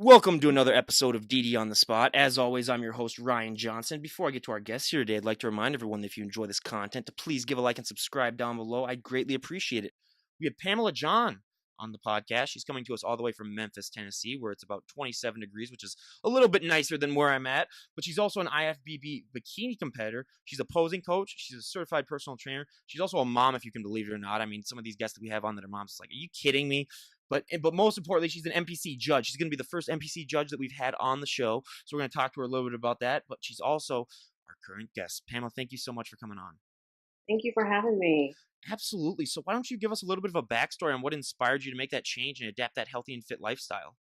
Welcome to another episode of DD on the Spot. As always, I'm your host, Ryan Johnson. Before I get to our guests here today, I'd like to remind everyone that if you enjoy this content, to please give a like and subscribe down below. I'd greatly appreciate it. We have Pamela John on the podcast. She's coming to us all the way from Memphis, Tennessee, where it's about 27 degrees, which is a little bit nicer than where I'm at. But she's also an IFBB bikini competitor. She's a posing coach. She's a certified personal trainer. She's also a mom, if you can believe it or not. I mean, some of these guests that we have on that are moms, it's like, are you kidding me? But most importantly, she's an NPC judge. She's going to be the first NPC judge that we've had on the show. So we're going to talk to her a little bit about that. But she's also our current guest. Pamela, thank you so much for coming on. Thank you for having me. Absolutely. So why don't you give us a little bit of a backstory on what inspired you to make that change and adapt that healthy and fit lifestyle?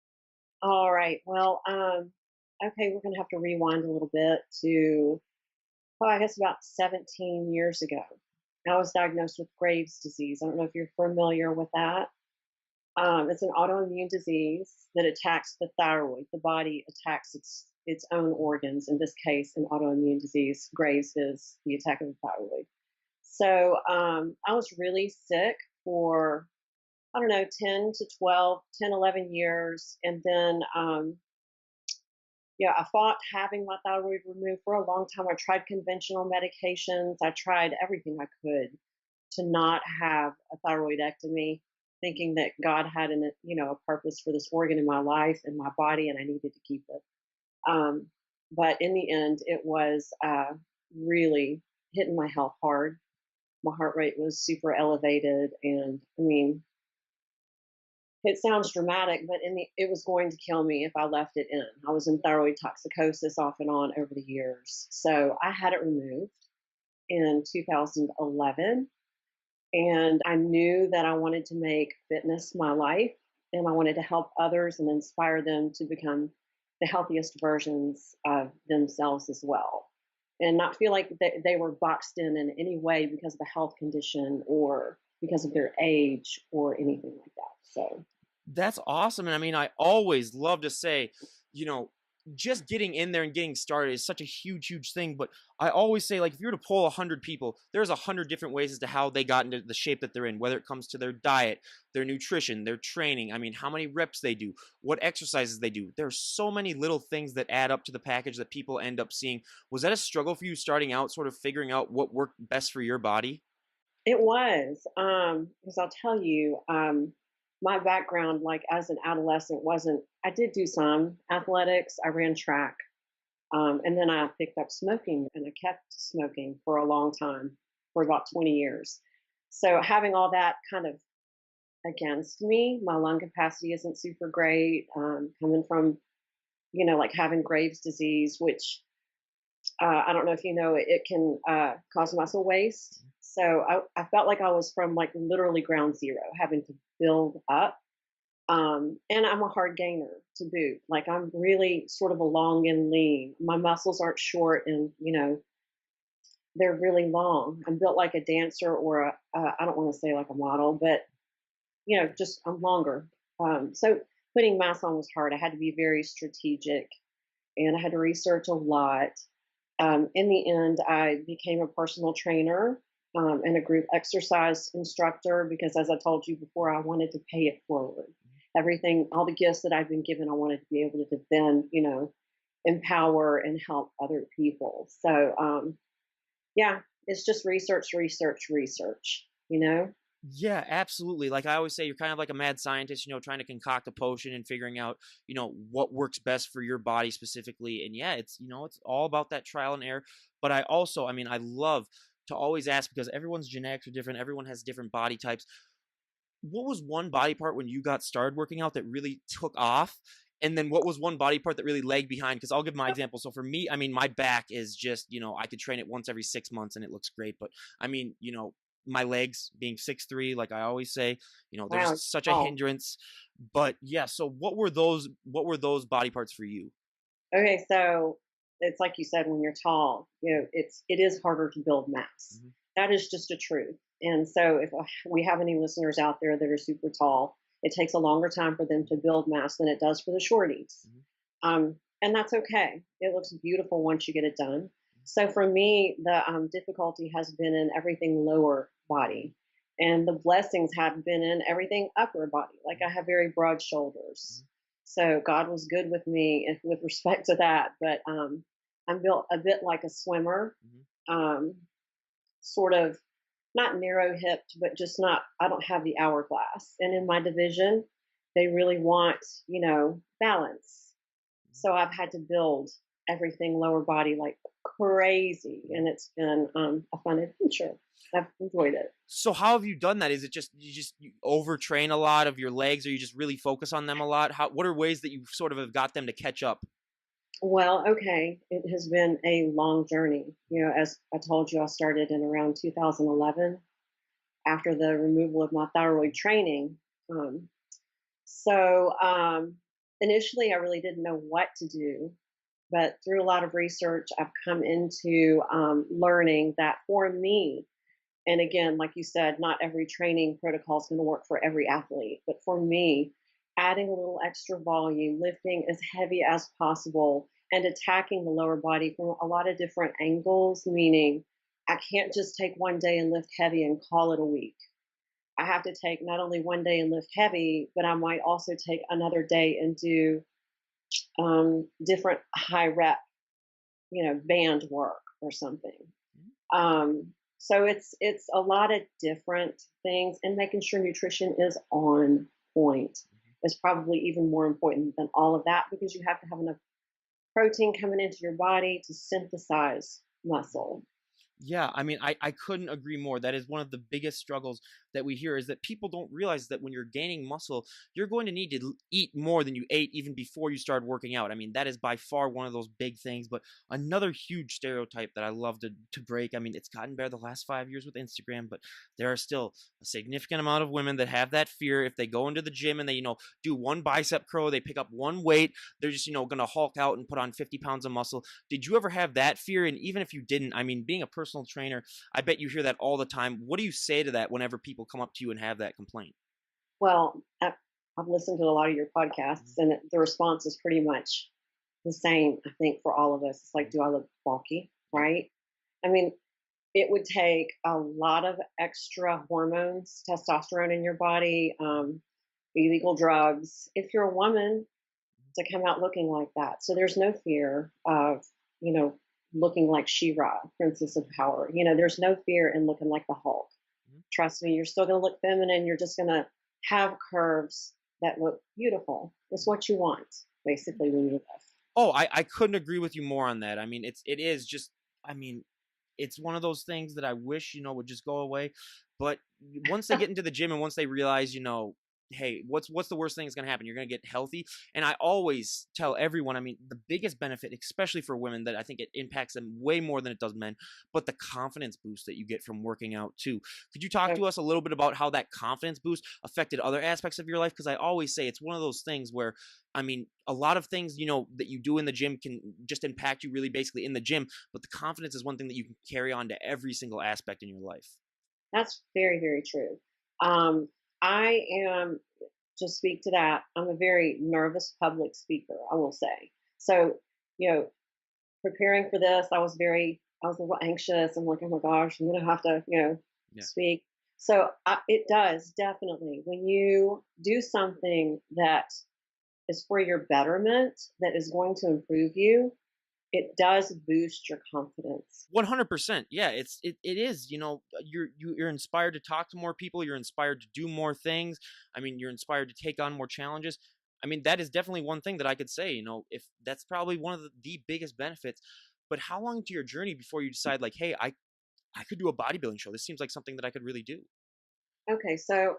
All right. Well, okay, we're going to have to rewind a little bit to, I guess about 17 years ago. I was diagnosed with Graves' disease. I don't know if you're familiar with that. It's an autoimmune disease that attacks the thyroid. The body attacks its own organs. In this case, an autoimmune disease. Graves is the attack of the thyroid. So I was really sick for, I don't know, 11 years. And then, I fought having my thyroid removed for a long time. I tried conventional medications. I tried everything I could to not have a thyroidectomy, thinking that God had a purpose for this organ in my life and my body, and I needed to keep it. But in the end, it was really hitting my health hard. My heart rate was super elevated, and I mean, it sounds dramatic, but it was going to kill me if I left it in. I was in thyroid toxicosis off and on over the years. So I had it removed in 2011. And I knew that I wanted to make fitness my life, and I wanted to help others and inspire them to become the healthiest versions of themselves as well, and not feel like they were boxed in any way because of a health condition or because of their age or anything like that. So That's awesome. And I mean, I always love to say, just getting in there and getting started is such a huge, huge thing. But I always say, like, if you were to poll 100 people, there's 100 different ways as to how they got into the shape that they're in, whether it comes to their diet, their nutrition, their training. I mean, how many reps they do, what exercises they do. There's so many little things that add up to the package that people end up seeing. Was that a struggle for you starting out, sort of figuring out what worked best for your body? it was, because I'll tell you, my background, like as an adolescent, wasn't. I did do some athletics. I ran track. And then I picked up smoking, and I kept smoking for a long time, for about 20 years. So having all that kind of against me, my lung capacity isn't super great. Coming from, like having Graves' disease, which I don't know if you know, it can cause muscle waste. So I felt like I was from like literally ground zero, having to build up. And I'm a hard gainer to boot. Like I'm really sort of a long and lean. My muscles aren't short, and they're really long. I'm built like a dancer or I don't want to say like a model, but just I'm longer. So putting mass on was hard. I had to be very strategic, and I had to research a lot. In the end, I became a personal trainer and a group exercise instructor because, as I told you before, I wanted to pay it forward. Everything, all the gifts that I've been given, I wanted to be able to then, empower and help other people. So, it's just research, research, research. Yeah, absolutely. Like I always say, you're kind of like a mad scientist, trying to concoct a potion and figuring out, what works best for your body specifically. And yeah, it's all about that trial and error. But I love to always ask because everyone's genetics are different. Everyone has different body types. What was one body part when you got started working out that really took off? And then what was one body part that really lagged behind? Because I'll give my example. So for me, I mean, my back is just, I could train it once every 6 months and it looks great. But I mean, my legs being 6'3", like I always say, Wow. there's such a Oh, hindrance. But yeah, so what were those body parts for you? okay. So it's like you said, when you're tall, it is harder to build mass. Mhm. That is just a truth. And so if we have any listeners out there that are super tall, it takes a longer time for them to build mass than it does for the shorties. Mhm. And that's okay. It looks beautiful once you get it done. So for me, the difficulty has been in everything lower body. And the blessings have been in everything upper body. Like I have very broad shoulders. So God was good with me with respect to that. But I'm built a bit like a swimmer, Mhm. um, sort of not narrow hipped, but just not, I don't have the hourglass. And in my division, they really want, balance. Mhm. So I've had to build everything lower body like crazy. Mhm. And it's been a fun adventure. I've enjoyed it. So how have you done that? Is it just you overtrain a lot of your legs, or you just really focus on them a lot? How what are ways that you sort of have got them to catch up? Well, okay, it has been a long journey. As I told you, I started in around 2011 after the removal of my thyroid training. Um, so initially, I really didn't know what to do. But through a lot of research, I've come into learning that for me, and again, like you said, not every training protocol is going to work for every athlete, but for me, adding a little extra volume, lifting as heavy as possible, and attacking the lower body from a lot of different angles, meaning I can't just take one day and lift heavy and call it a week. I have to take not only one day and lift heavy, but I might also take another day and do different high rep, band work or something. Mhm. So it's a lot of different things, and making sure nutrition is on point is probably even more important than all of that, because you have to have enough protein coming into your body to synthesize muscle. Yeah, I mean, I couldn't agree more. That is one of the biggest struggles that we hear is that people don't realize that when you're gaining muscle, you're going to need to eat more than you ate even before you started working out. I mean, that is by far one of those big things. But another huge stereotype that I love to break. I mean, it's gotten better the last 5 years with Instagram, but there are still a significant amount of women that have that fear. If they go into the gym and they, do one bicep curl, they pick up one weight, they're just, going to hulk out and put on 50 pounds of muscle. Did you ever have that fear? And even if you didn't, I mean, being a personal trainer, I bet you hear that all the time. What do you say to that whenever people come up to you and have that complaint? Well, I've listened to a lot of your podcasts, Mhm. and the response is pretty much the same, I think, for all of us. It's like, Mhm. do I look bulky? Yep. Right? I mean, it would take a lot of extra hormones, testosterone in your body, illegal drugs, if you're a woman, to come out looking like that. So there's no fear of, you know, looking like She-Ra, Princess of Power. There's no fear in looking like the Hulk. Mhm. Trust me, you're still going to look feminine. You're just going to have curves that look beautiful. It's what you want, basically, when you live. Oh, I couldn't agree with you more on that. I mean, it is just, I mean, it's one of those things that I wish, would just go away. But once they get into the gym and once they realize, hey, what's the worst thing that's going to happen? You're going to get healthy. And I always tell everyone, I mean, the biggest benefit, especially for women, that I think it impacts them way more than it does men, but the confidence boost that you get from working out too. Could you talk So, to us a little bit about how that confidence boost affected other aspects of your life? Because I always say it's one of those things where, I mean, a lot of things, that you do in the gym can just impact you really basically in the gym, but the confidence is one thing that you can carry on to every single aspect in your life. that's very, very true. Um, I am, to speak to that, I'm a very nervous public speaker, I will say. So, you know, preparing for this, I was a little anxious. I'm like, oh my gosh, I'm going to have to, Yeah. speak. So it does definitely, when you do something that is for your betterment, that is going to improve you, it does boost your confidence. 100%. Yeah, it is, you're inspired to talk to more people, you're inspired to do more things. I mean, you're inspired to take on more challenges. I mean, that is definitely one thing that I could say, if that's probably one of the biggest benefits. But how long into your journey before you decide like, hey, I could do a bodybuilding show. This seems like something that I could really do. Okay, so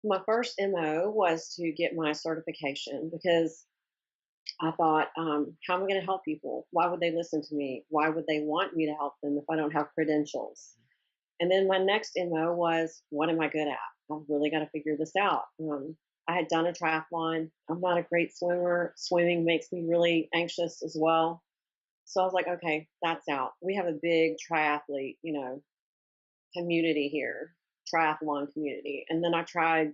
my first MO was to get my certification, because I thought, how am I going to help people? Why would they listen to me? Why would they want me to help them if I don't have credentials? And then my next MO was, what am I good at? I've really got to figure this out. I had done a triathlon. I'm not a great swimmer. Swimming makes me really anxious as well. So I was like, okay, that's out. We have a big triathlete, community here, triathlon community. And then I tried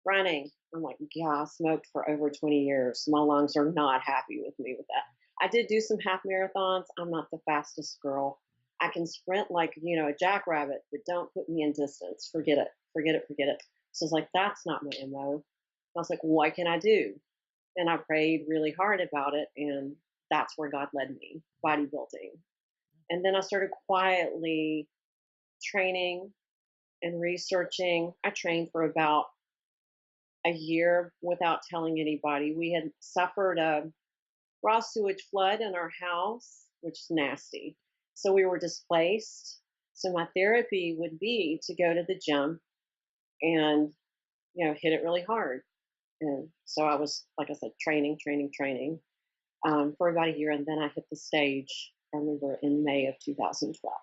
running. I'm like, yeah, I smoked for over 20 years. My lungs are not happy with me with that. I did do some half marathons. I'm not the fastest girl. I can sprint like, a jackrabbit, but don't put me in distance. Forget it. Forget it. Forget it. So I was like, that's not my MO. I was like, what can I do? and I prayed really hard about it, and that's where God led me, bodybuilding. And then I started quietly training and researching. I trained for about a year without telling anybody. We had suffered a raw sewage flood in our house, which is nasty. So we were displaced. So my therapy would be to go to the gym and, hit it really hard. And so I was, like I said, training for about a year. And then I hit the stage, I remember in May of 2012.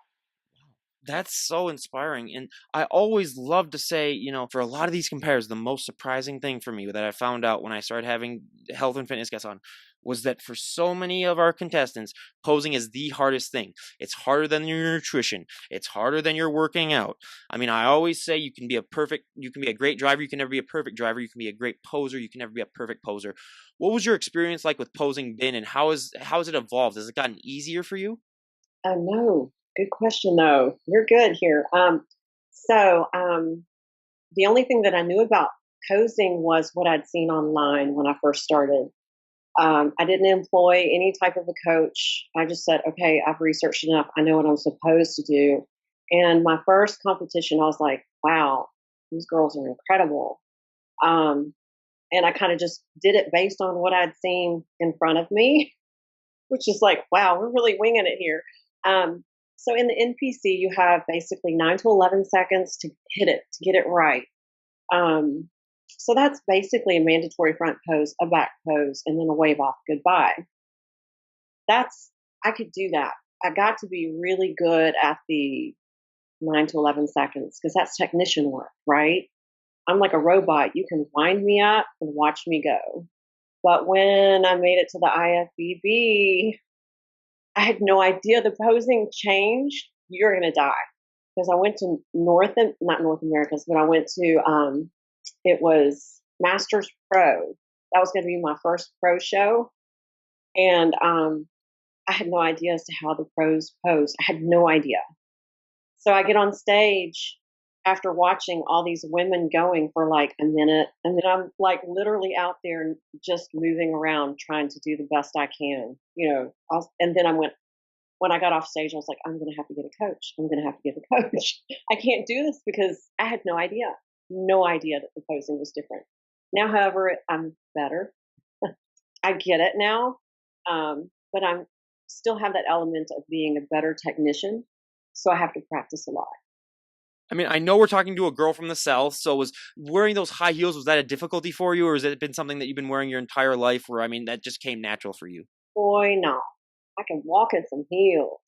That's so inspiring. And I always love to say, for a lot of these compares, the most surprising thing for me that I found out when I started having health and fitness guests on was that for so many of our contestants, posing is the hardest thing. It's harder than your nutrition. It's harder than your working out. I mean, I always say you can be a great driver. You can never be a perfect driver. You can be a great poser. You can never be a perfect poser. What was your experience like with posing been, and how has it evolved? Has it gotten easier for you? Oh, no. Good question, though. You're good here. So the only thing that I knew about posing was what I'd seen online when I first started. I didn't employ any type of a coach. I just said, okay, I've researched enough. I know what I'm supposed to do. And my first competition, I was like, wow, these girls are incredible. Um, and I kind of just did it based on what I'd seen in front of me, which is like, wow, we're really winging it here. Um, so in the NPC, you have basically 9 to 11 seconds to hit it, to get it right. Um, so that's basically a mandatory front pose, a back pose, and then a wave off goodbye. That's I could do that. I got to be really good at the 9 to 11 seconds because that's technician work, right? I'm like a robot. You can wind me up and watch me go. But when I made it to the IFBB, I had no idea the posing changed. You're gonna die because I went to not North America's, but I went to it was Masters Pro. That was going to be my first pro show, and I had no idea as to how the pros pose. I had no idea. So I get on stage after watching all these women going for like a minute, and then I'm like literally out there just moving around trying to do the best I can, and then I went when I got off stage, I was like, I'm going to have to get a coach. I'm going to have to get a coach. I can't do this because I had no idea that the posing was different. Now, however, I'm better. I get it now, but I'm still have that element of being a better technician. So I have to practice a lot. I mean, I know we're talking to a girl from the South, so was wearing those high heels, was that a difficulty for you, or has it been something that you've been wearing your entire life where, I mean, that just came natural for you? Boy, no, I can walk in some heels.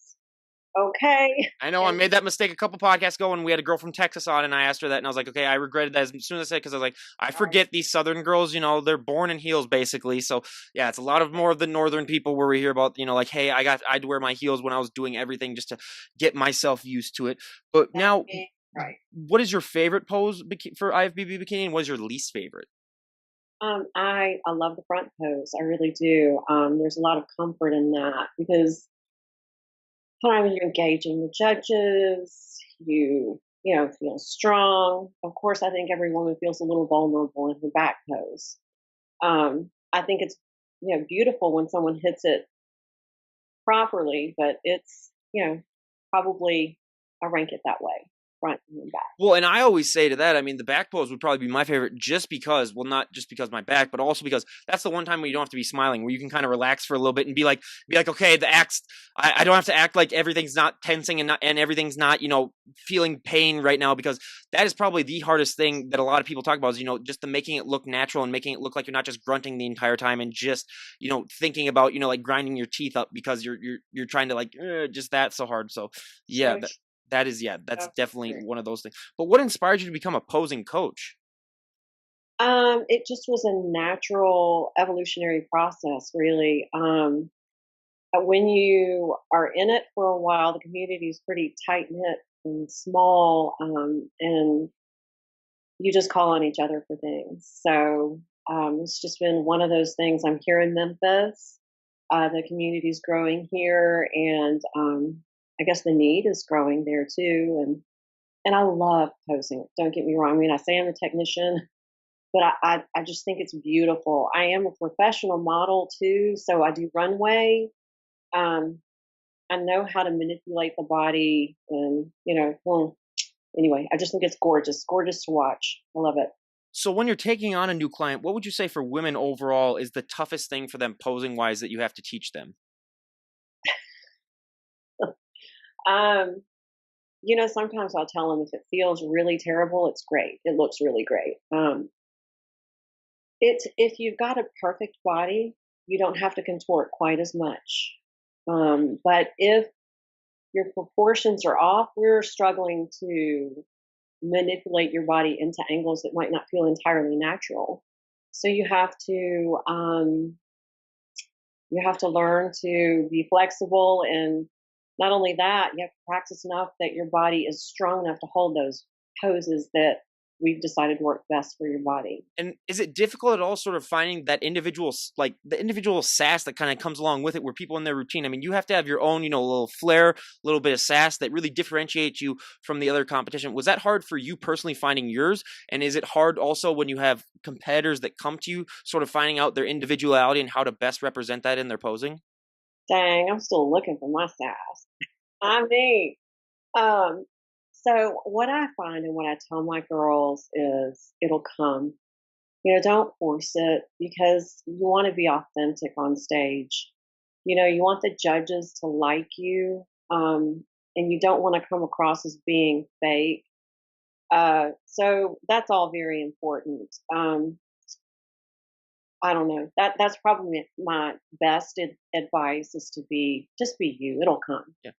Okay. I know I And made that mistake a couple podcasts ago when we had a girl from Texas on, and I asked her that, and I was like, okay, I regretted that as soon as I said it because I was like, I forget these Southern girls, they're born in heels basically. So yeah, it's a lot of more of the Northern people where we hear about, like, hey, I'd wear my heels when I was doing everything just to get myself used to it. But that now, is right. what is your favorite pose for IFBB bikini, and what is your least favorite? I love the front pose. I really do. There's a lot of comfort in that because time you're engaging the judges, you feel strong. Of course, I think every woman feels a little vulnerable in her back pose. I think it's beautiful when someone hits it properly, but it's probably I rank it that way, front and back. Well, and I always say to that, I mean, the back pose would probably be my favorite just because, well, not just because my back, but also because that's the one time where you don't have to be smiling, where you can kind of relax for a little bit and be like, okay, I don't have to act like everything's not tensing and everything's not, feeling pain right now, because that is probably the hardest thing that a lot of people talk about is, just the making it look natural and making it look like you're not just grunting the entire time and just, thinking about, like grinding your teeth up because you're trying to like, just that so hard. So yeah, So that's so definitely true. one of those things. But what inspired you to become a posing coach? It just was a natural evolutionary process, really. When you are in it for a while, the community is pretty tight knit and small, and you just call on each other for things. So it's just been one of those things. I'm here in Memphis. The community is growing here, and I guess the need is growing there too. And I love posing. Don't get me wrong. I mean, I say I'm a technician. but I just think it's beautiful. I am a professional model too, so I do runway. Um, I know how to manipulate the body, and anyway, I just think it's gorgeous, gorgeous to watch. I love it. So when you're taking on a new client, what would you say for women overall is the toughest thing for them posing wise that you have to teach them? um, sometimes I'll tell them if it feels really terrible, it's great. It looks really great. It's if you've got a perfect body, you don't have to contort quite as much. But if your proportions are off, we're struggling to manipulate your body into angles that might not feel entirely natural. So you have to learn to be flexible, and not only that, you have to practice enough that your body is strong enough to hold those poses that we've decided work best for your body. And is it difficult at all sort of finding that individual like the individual sass that kind of comes along with it where people in their routine, I mean, you have to have your own, little flair, little bit of sass that really differentiates you from the other competition. Was that hard for you personally finding yours? And is it hard also when you have competitors that come to you sort of finding out their individuality and how to best represent that in their posing? Dang, I'm still looking for my sass. I mean, um, so what I find and what I tell my girls is it'll come. Don't force it because you want to be authentic on stage. You want the judges to like you, and you don't want to come across as being fake. So that's all very important. I don't know. That's probably my best advice is to be you. It'll come. Yeah.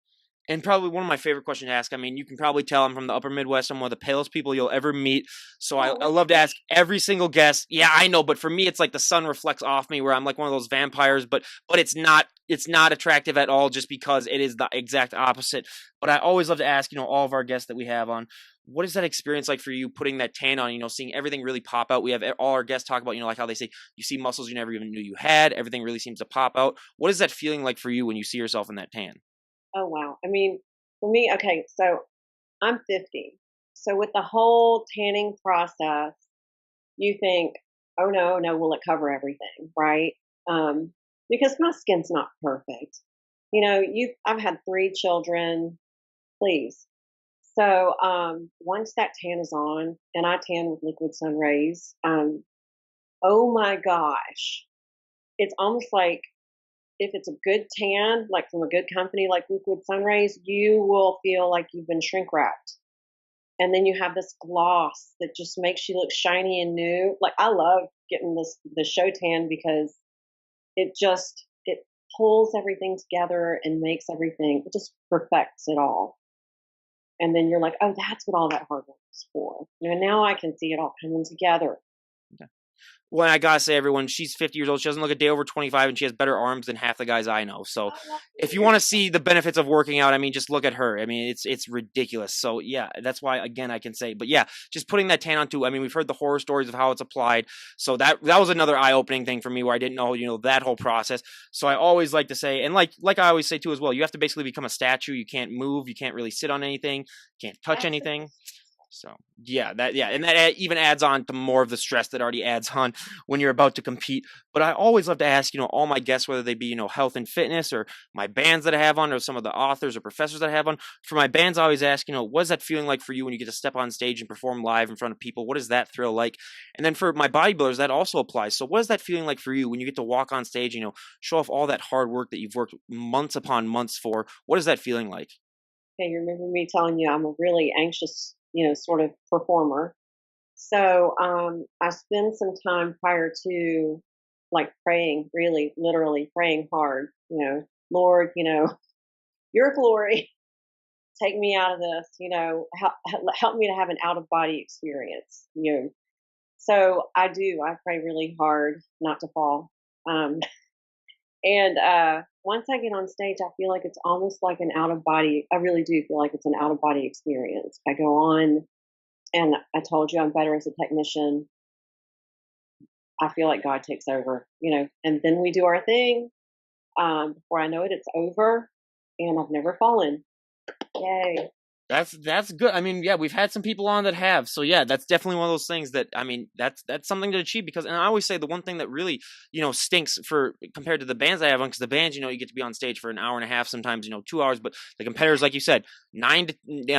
And probably one of my favorite questions to ask. I mean, you can probably tell I'm from the upper Midwest. I'm one of the palest people you'll ever meet. So I Oh, love to ask every single guest. Yeah, I know, but for me, it's like the sun reflects off me, where I'm like one of those vampires. But it's not attractive at all, just because it is the exact opposite. But I always love to ask, all of our guests that we have on, what is that experience like for you putting that tan on? Seeing everything really pop out. We have all our guests talk about, like how they say you see muscles you never even knew you had. Everything really seems to pop out. What is that feeling like for you when you see yourself in that tan? oh wow. I mean, for me, okay, so I'm 50. So with the whole tanning process, you think, "Oh, no, no, will it cover everything?" Right? Because my skin's not perfect. I've had 3 children, please. So, once that tan is on, and I tan with liquid sun rays, oh my gosh, it's almost like if it's a good tan, like from a good company like Liquid Sun Rays, you will feel like you've been shrink wrapped. And then you have this gloss that just makes you look shiny and new. Like I love getting the show tan because it pulls everything together and makes everything, it just perfects it all. And then you're like, oh, that's what all that hard work is for. Now I can see it all coming together. Well, I gotta say, everyone, she's 50 years old. She doesn't look a day over 25, and she has better arms than half the guys I know. So, Oh, if you want to see the benefits of working out, I mean, just look at her. I mean, it's ridiculous. So, yeah, that's why again I can say. But yeah, just putting that tan on too. I mean, we've heard the horror stories of how it's applied. So that was another eye opening thing for me where I didn't know that whole process. So I always like to say, and like I always say too as well, you have to basically become a statue. You can't move. You can't really sit on anything. Can't touch absolutely. anything. So yeah, and that even adds on to more of the stress that already adds on when you're about to compete. But I always love to ask, all my guests, whether they be, health and fitness or my bands that I have on, or some of the authors or professors that I have on. For my bands, I always ask, what is that feeling like for you when you get to step on stage and perform live in front of people? What is that thrill like? And then for my bodybuilders, that also applies. So what is that feeling like for you when you get to walk on stage, show off all that hard work that you've worked months upon months for? What is that feeling like? Okay, you remember me telling you I'm a really anxious, sort of performer. So I spend some time prior to like praying, really, literally praying hard. Lord, your glory, take me out of this. Help me to have an out of body experience. So I do. I pray really hard not to fall. Um, and once I get on stage, I feel like it's almost like an out of body. I really do feel like it's an out of body experience. I go on, and I told you I'm better as a technician. I feel like God takes over, and then we do our thing. Before I know it, it's over, and I've never fallen. Yay. That's good. I mean, yeah, we've had some people on that have. So yeah, that's definitely one of those things that, I mean, that's something to achieve because, and I always say the one thing that really, stinks for compared to the bands I have on, because the bands, you get to be on stage for an hour and a half, sometimes, 2 hours, but the competitors, like you said, I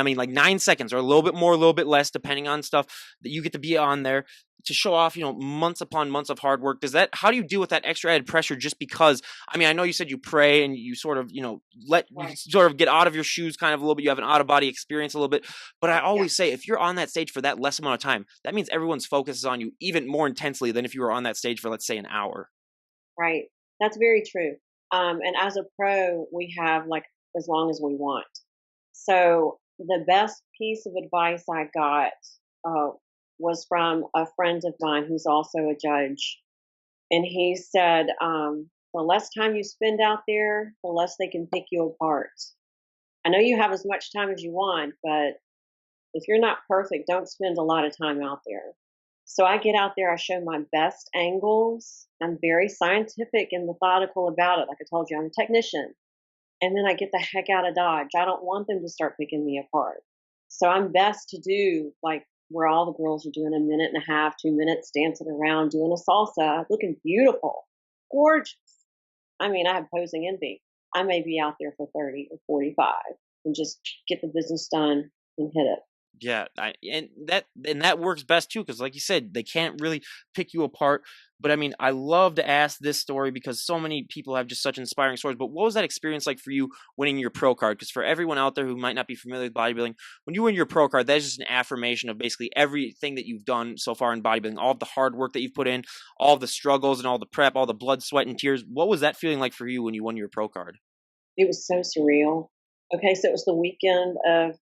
mean, like 9 seconds or a little bit more, a little bit less, depending on stuff that you get to be on there to show off, months upon months of hard work. How do you deal with that extra added pressure just because, I mean, I know you said you pray and you sort of, you Right. sort of get out of your shoes kind of a little bit. You have an out of body experience a little bit. But I Yeah. always say if you're on that stage for that less amount of time, that means everyone's focus is on you even more intensely than if you were on that stage for, let's say, an hour. Right. That's very true. And as a pro, we have like as long as we want. So the best piece of advice I got uh, was from a friend of mine who's also a judge, and he said, "The less time you spend out there, the less they can pick you apart. I know you have as much time as you want, but if you're not perfect, don't spend a lot of time out there." So I get out there, I show my best angles. I'm very scientific and methodical about it. Like I told you, I'm a technician. And then I get the heck out of Dodge. I don't want them to start picking me apart. So I'm best to do like where all the girls are doing a minute and a half, 2 minutes, dancing around, doing a salsa, looking beautiful, gorgeous. I mean, I have posing envy. I may be out there for 30 or 45 and just get the business done and hit it. Yeah, and that works best too, because like you said, they can't really pick you apart. But I mean, I love to ask this story because so many people have just such inspiring stories. But what was that experience like for you winning your pro card? Because for everyone out there who might not be familiar with bodybuilding, when you win your pro card, that's just an affirmation of basically everything that you've done so far in bodybuilding, all of the hard work that you've put in, all of the struggles and all the prep, all the blood, sweat, and tears. What was that feeling like for you when you won your pro card? It was so surreal. Okay, so it was the weekend of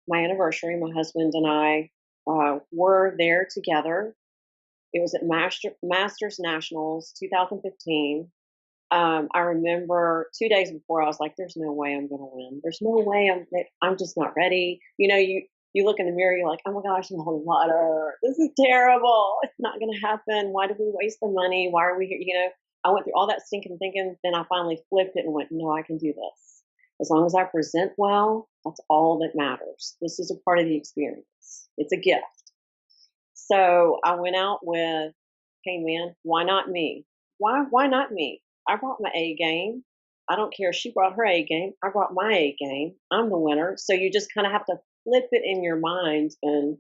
my anniversary. My husband and I were there together. It was at Masters Nationals 2015. I remember 2 days before, I was like, "There's no way I'm going to win. There's no way I'm just not ready." You look in the mirror, you're like, "Oh my gosh, I'm holding water. This is terrible. It's not going to happen. Why did we waste the money? Why are we here?" I went through all that stinking thinking. Then I finally flipped it and went, "No, I can do this. As long as I present well, that's all that matters. This is a part of the experience. It's a gift." So I went out with, "Hey man, why not me? Why not me? I brought my A game. I don't care if she brought her A game. I brought my A game. I'm the winner." So you just kind of have to flip it in your mind, and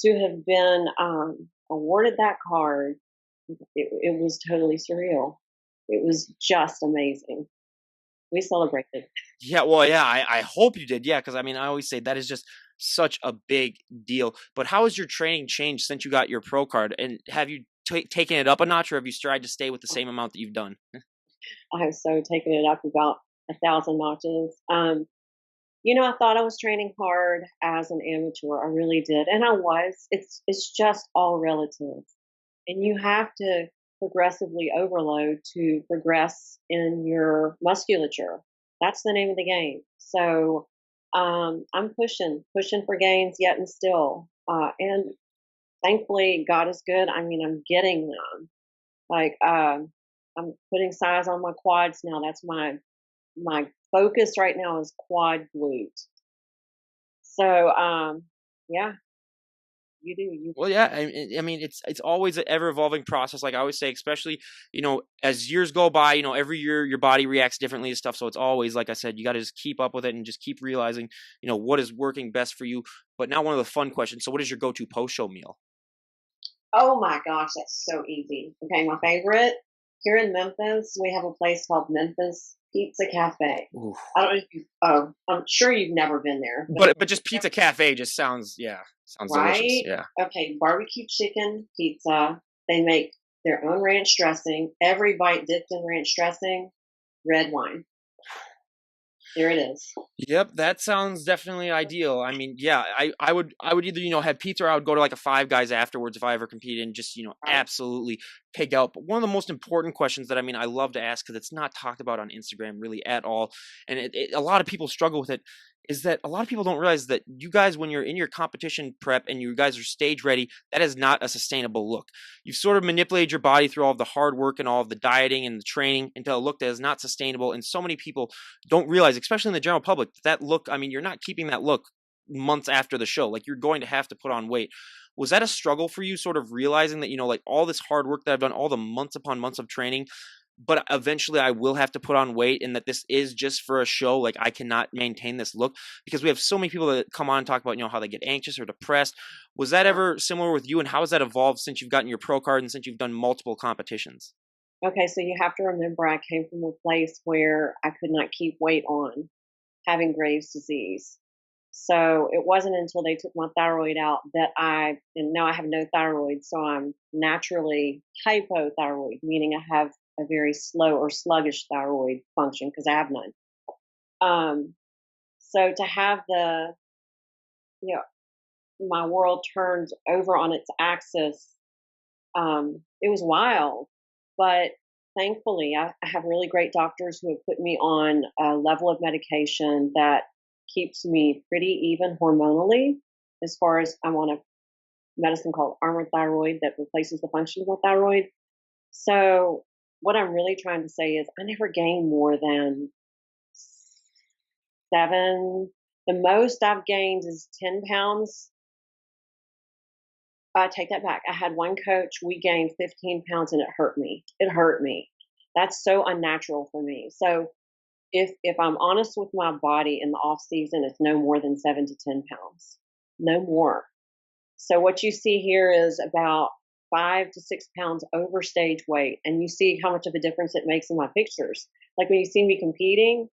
to have been awarded that card, it was totally surreal. It was just amazing. We celebrated. Yeah, well, yeah, I hope you did. Yeah, because I mean, I always say that is just such a big deal. But how has your training changed since you got your pro card? And have you taken it up a notch, or have you tried to stay with the same amount that you've done? I have so taken it up about 1,000 notches. I thought I was training hard as an amateur. I really did, and I was. It's just all relative, and you have to progressively overload to progress in your musculature. That's the name of the game. So I'm pushing for gains yet and still, and thankfully God is good. I mean, I'm getting them. Like I'm putting size on my quads now. That's my focus right now is quad glute. So yeah, you do you. Well, yeah, I mean, it's always an ever evolving process. Like I always say, especially as years go by, every year your body reacts differently to stuff. So it's always, like I said, you got to just keep up with it and just keep realizing, what is working best for you. But now one of the fun questions. So, what is your go-to post-show meal? Oh my gosh, that's so easy. Okay, my favorite here in Memphis, we have a place called Memphis Pizza Cafe. Ooh. I don't know if you. Oh, I'm sure you've never been there, but But just Pizza Cafe just sounds delicious. right? Yeah. Okay, barbecue chicken pizza. They make their own ranch dressing. Every bite dipped in ranch dressing. Red wine. There it is. Yep, that sounds definitely ideal. I mean, yeah, I would either, have pizza, or I would go to like a Five Guys afterwards if I ever competed and just, Right? absolutely pig out. But one of the most important questions that, I mean, I love to ask because it's not talked about on Instagram really at all. And a lot of people struggle with it. is that a lot of people don't realize that you guys, when you're in your competition prep and you guys are stage ready, that is not a sustainable look. You've sort of manipulated your body through all of the hard work and all of the dieting and the training into a look that is not sustainable. And so many people don't realize, especially in the general public, that look, I mean, you're not keeping that look months after the show. Like, you're going to have to put on weight. Was that a struggle for you, sort of realizing that, like all this hard work that I've done, all the months upon months of training, but eventually I will have to put on weight, and that this is just for a show? Like, I cannot maintain this look, because we have so many people that come on and talk about, how they get anxious or depressed. Was that Yeah. ever similar with you, and how has that evolved since you've gotten your pro card and since you've done multiple competitions? Okay, so you have to remember I came from a place where I could not keep weight on, having Graves' disease. So it wasn't until they took my thyroid out that and now I have no thyroid. So I'm naturally hypothyroid, meaning I have a very slow or sluggish thyroid function because I have none. Um, so to have you know, my world turned over on its axis, it was wild. But thankfully, I have really great doctors who have put me on a level of medication that keeps me pretty even hormonally. As far as I'm on a medicine called armored thyroid that replaces the function of my thyroid. So, what I'm really trying to say is I never gained more than 7. The most I've gained is 10 pounds. I take that back. I had one coach, we gained 15 pounds and it hurt me. It hurt me. That's so unnatural for me. So if I'm honest with my body in the off season, it's no more than 7 to 10 pounds. No more. So what you see here is about 5 to 6 pounds over stage weight. And you see how much of a difference it makes in my pictures. Like when you see me competing,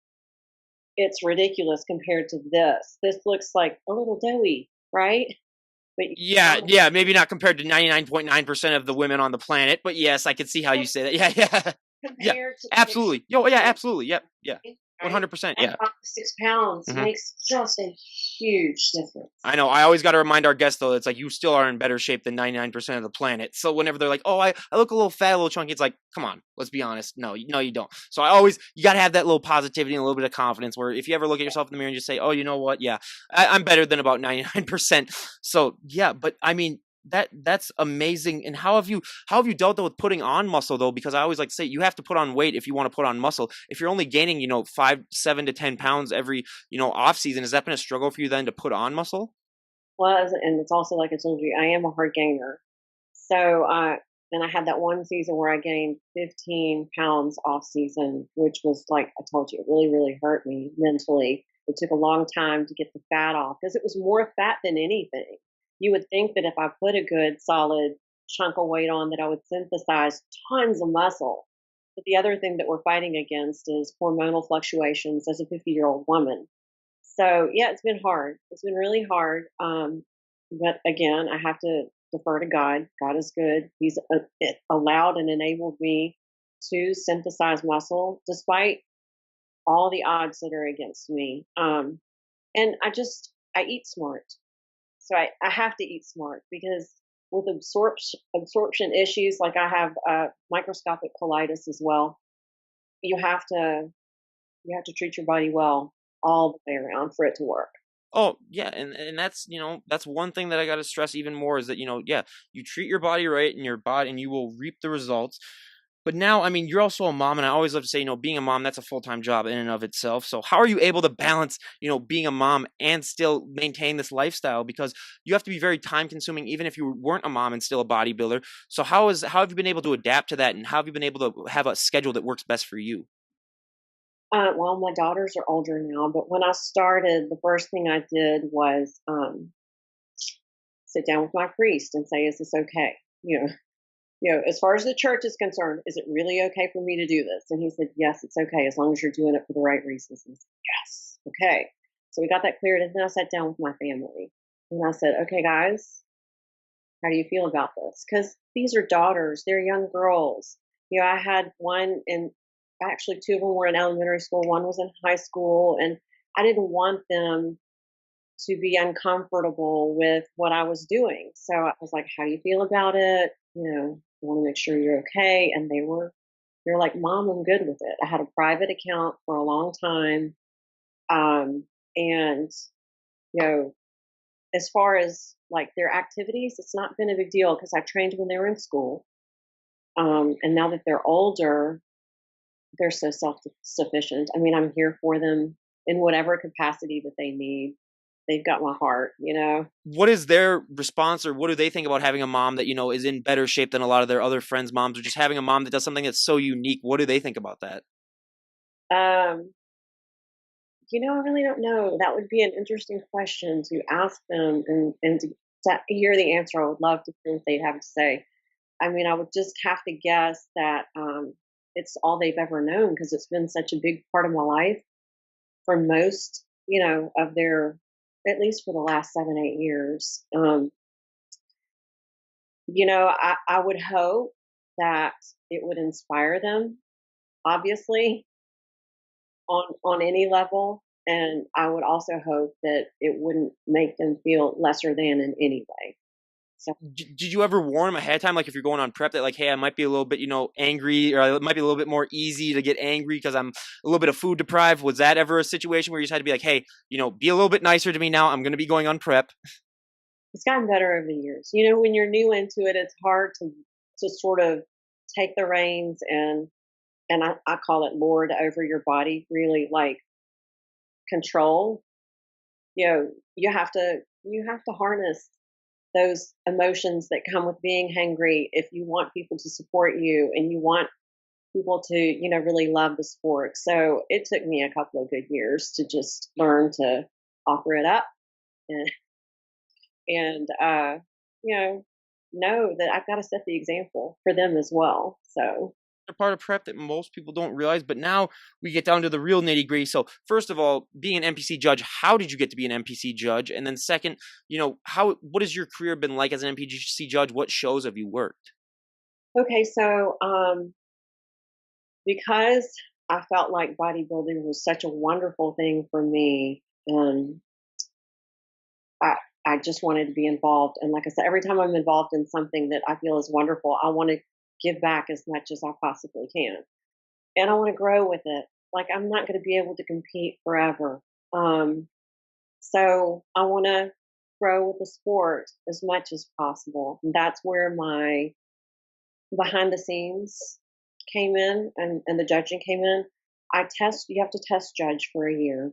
it's ridiculous compared to this. This looks like a little doughy, right? But Yeah, yeah, maybe not compared to 99.9% of the women on the planet, but yes, I can see how you say that. Yeah, yeah. Yeah, compared to the absolutely. Yo, yeah, picture, absolutely. Yep, yeah. right? 100%. That Yeah. 5 to 6 pounds Mhm. makes just a huge I difference. know. I always got to remind our guests, though, it's like you still are in better shape than 99% of the planet. So whenever they're like, "Oh, I look a little fat, a little chunky," it's like, come on, let's be honest. No, no, you don't. So you got to have that little positivity and a little bit of confidence. Where if you ever look at yourself in the mirror and just say, "Oh, you know what? Yeah, I'm better than about 99%." So yeah, but I mean, that's amazing. And how have you dealt with putting on muscle, though? Because I always like to say you have to put on weight if you want to put on muscle. If you're only gaining 5, 7 to 10 pounds every off season, has that been a struggle for you then to put on muscle? Was and it's also like I told you, I am a hard gainer. So and I had that one season where I gained 15 pounds off season, which was like I told you, it really, really hurt me mentally. It took a long time to get the fat off because it was more fat than anything. You would think that if I put a good solid chunk of weight on that I would synthesize tons of muscle. But the other thing that we're fighting against is hormonal fluctuations as a 50-year-old woman. So yeah, it's been hard. It's been really hard. But again, I have to defer to God. God is good. He's allowed and enabled me to synthesize muscle despite all the odds that are against me. And I eat smart. So I have to eat smart because with absorption issues, like I have microscopic colitis as well. You have to treat your body well all the way around for it to work. Oh, yeah, and that's one thing that I gotta stress even more is that, yeah, you treat your body right and your body and you will reap the results. But now, I mean, you're also a mom, and I always love to say, being a mom, that's a full-time job in and of itself. So how are you able to balance, being a mom and still maintain this lifestyle? Because you have to be very time consuming, even if you weren't a mom and still a bodybuilder. So how have you been able to adapt to that, and how have you been able to have a schedule that works best for you? Well, my daughters are older now, but when I started, the first thing I did was sit down with my priest and say, "Is this okay?" You know, as far as the church is concerned, is it really okay for me to do this? And he said, "Yes, it's okay as long as you're doing it for the right reasons." And I said, "Yes, okay." So we got that cleared, and then I sat down with my family and I said, "Okay, guys, how do you feel about this?" Because these are daughters; they're young girls. I had one in actually two of them were in elementary school, one was in high school, and I didn't want them to be uncomfortable with what I was doing. So I was like, "How do you feel about it? I want to make sure you're okay." And they're like, "Mom, I'm good with it." I had a private account for a long time. And, you know, as far as like their activities, it's not been a big deal because I trained when they were in school. And now that they're older, they're so self-sufficient. I mean, I'm here for them in whatever capacity that they need. They've got my heart, you know. What is their response, or what do they think about having a mom that, is in better shape than a lot of their other friends' moms, or just having a mom that does something that's so unique? What do they think about that? Um, I really don't know. That would be an interesting question to ask them, and to hear the answer. I would love to hear what they'd have to say. I mean, I would just have to guess that it's all they've ever known because it's been such a big part of my life for most, of their, at least for the last 7, 8 years. I would hope that it would inspire them, obviously, on any level. And I would also hope that it wouldn't make them feel lesser than in any way. So, Did you ever warn them ahead of time, like if you're going on prep, that like, hey, I might be a little bit, angry, or it might be a little bit more easy to get angry because I'm a little bit of food deprived? Was that ever a situation where you just had to be like, hey, be a little bit nicer to me now? I'm going to be going on prep. it's gotten better over the years. When you're new into it, it's hard to sort of take the reins and I call it lord over your body, really like control. You have to harness those emotions that come with being hangry if you want people to support you and you want people to, really love the sport. So it took me a couple of good years to just learn to offer it up and and know that I've got to set the example for them as well. So A part of prep that most people don't realize, but now we get down to the real nitty gritty. So, first of all, being an NPC judge, how did you get to be an NPC judge? And then, second, what has your career been like as an NPC judge? What shows have you worked? okay, so because I felt like bodybuilding was such a wonderful thing for me, I I just wanted to be involved. And like I said, every time I'm involved in something that I feel is wonderful, I want to give back as much as I possibly can. And I want to grow with it. Like I'm not going to be able to compete forever. Um, so I want to grow with the sport as much as possible. And that's where my behind the scenes came in and the judging came in. You have to test judge for a year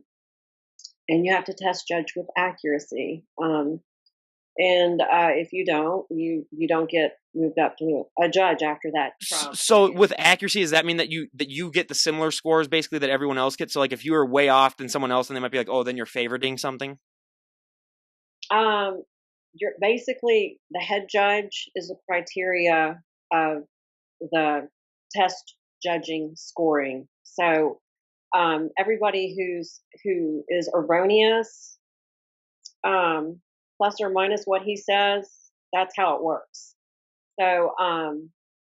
and you have to test judge with accuracy. And if you don't, you don't get moved up to a judge after that trial So, period. with accuracy, does that mean that you get the similar scores basically that everyone else gets? So, like, if you were way off than someone else, then they might be like, oh, then you're favoriting something. Um, you're basically the head judge is a criteria of the test judging scoring. So everybody who is erroneous, um, plus or minus what he says, that's how it works. So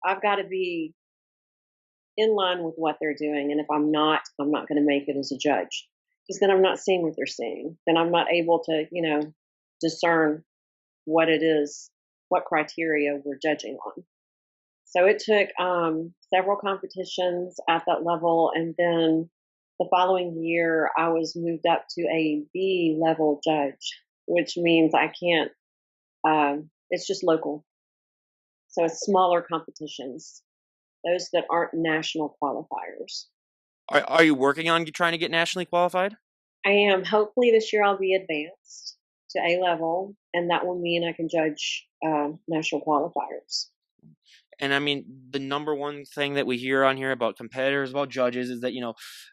I've got to be in line with what they're doing, and if I'm not going to make it as a judge because then I'm not seeing what they're seeing. Then I'm not able to, discern what it is, what criteria we're judging on. So it took several competitions at that level, and then the following year I was moved up to a B level judge, which means I can't. It's just local, so it's smaller competitions, those that aren't national qualifiers. Are you working on trying to get nationally qualified? I am. Hopefully this year I'll be advanced to A level, and that will mean I can judge national qualifiers. And I mean, the number one thing that we hear on here about competitors, about judges, is that,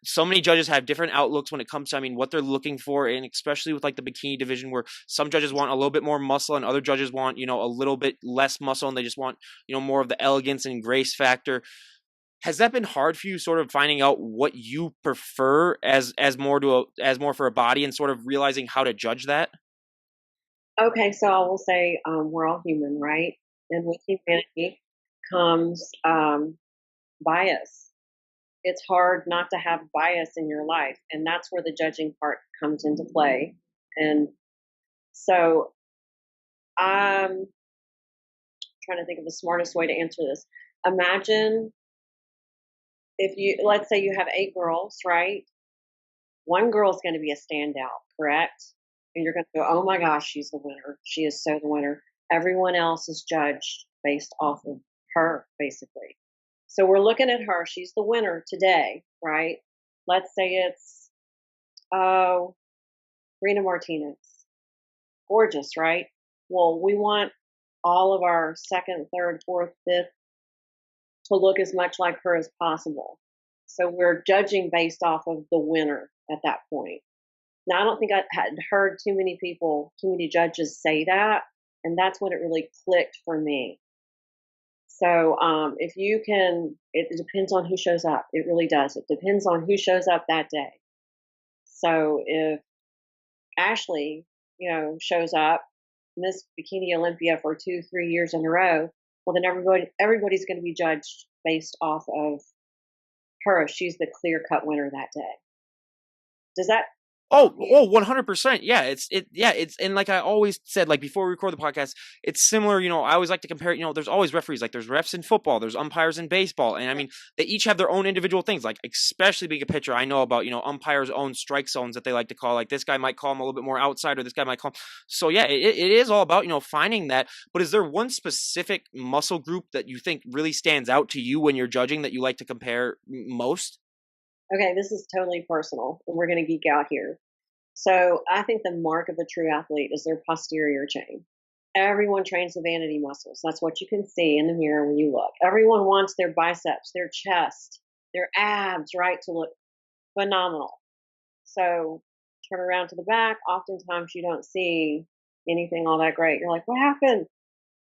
so many judges have different outlooks when it comes to, I mean, what they're looking for. And especially with like the bikini division, where some judges want a little bit more muscle and other judges want, a little bit less muscle, and they just want, more of the elegance and grace factor. Has that been hard for you, sort of finding out what you prefer as more for a body, and sort of realizing how to judge that? Okay, so I will say we're all human, right? And with humanity comes bias. It's hard not to have bias in your life, and that's where the judging part comes into play. And so I'm trying to think of the smartest way to answer this. Imagine if let's say you have 8 girls, right? one girl's going to be a standout, correct? And you're going to go, oh my gosh, she's the winner. She is so the winner. Everyone else is judged based off of her, basically. So we're looking at her. She's the winner today, right? Let's say it's, oh, Rena Martinez. Gorgeous, right? Well, we want all of our second, third, fourth, fifth to look as much like her as possible. So we're judging based off of the winner at that point. Now, I don't think I had heard too many people, too many judges say that. And that's when it really clicked for me. So if you can, it depends on who shows up. It really does. It depends on who shows up that day. So if Ashley, shows up, Miss Bikini Olympia for 2-3 years in a row, well, then everybody's going to be judged based off of her if she's the clear cut winner that day. Does that? Oh, 100%. Yeah, it's and like I always said, like before we record the podcast, it's similar. I always like to compare. There's always referees. Like there's refs in football, there's umpires in baseball, and I mean they each have their own individual things. Like especially being a pitcher, I know about umpires' own strike zones that they like to call. Like this guy might call him a little bit more outside, or this guy might call him. So yeah, it is all about finding that. But is there one specific muscle group that you think really stands out to you when you're judging that you like to compare most? Okay, this is totally personal, and we're going to geek out here. So I think the mark of a true athlete is their posterior chain. Everyone trains the vanity muscles. That's what you can see in the mirror when you look. Everyone wants their biceps, their chest, their abs, right, to look phenomenal. So turn around to the back. Oftentimes you don't see anything all that great. You're like, what happened?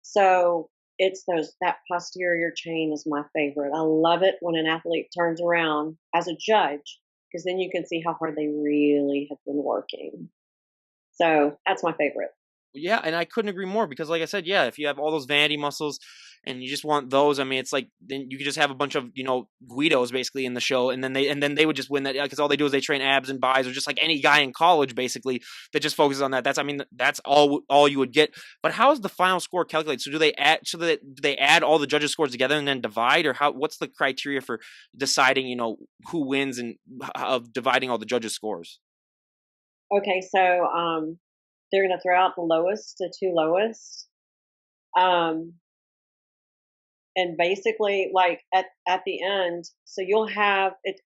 So it's that posterior chain is my favorite. I love it when an athlete turns around as a judge, because then you can see how hard they really have been working. So that's my favorite. Yeah, and I couldn't agree more because, like I said, yeah, if you have all those vanity muscles and you just want those, I mean, it's like then you could just have a bunch of Guidos basically in the show, and then they would just win that because all they do is they train abs and buys, or just like any guy in college basically that just focuses on that. That's all you would get. But how is the final score calculated? So do they add all the judges' scores together and then divide, or what's the criteria for deciding who wins and of dividing all the judges' scores? Okay, so they're going to throw out the lowest to two lowest. And basically, like at the end, so you'll have it.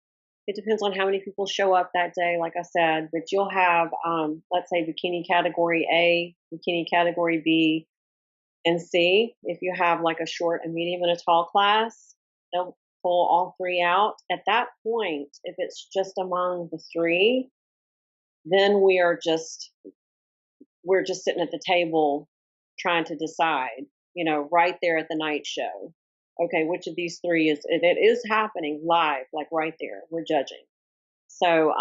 It depends on how many people show up that day, like I said, but you'll have, let's say, bikini category A, bikini category B, and C. If you have like a short, a medium, and a tall class, they'll pull all three out. At that point, if it's just among the three, then we're just sitting at the table trying to decide, right there at the night show. Okay, which of these three it is happening live, like right there. We're judging. So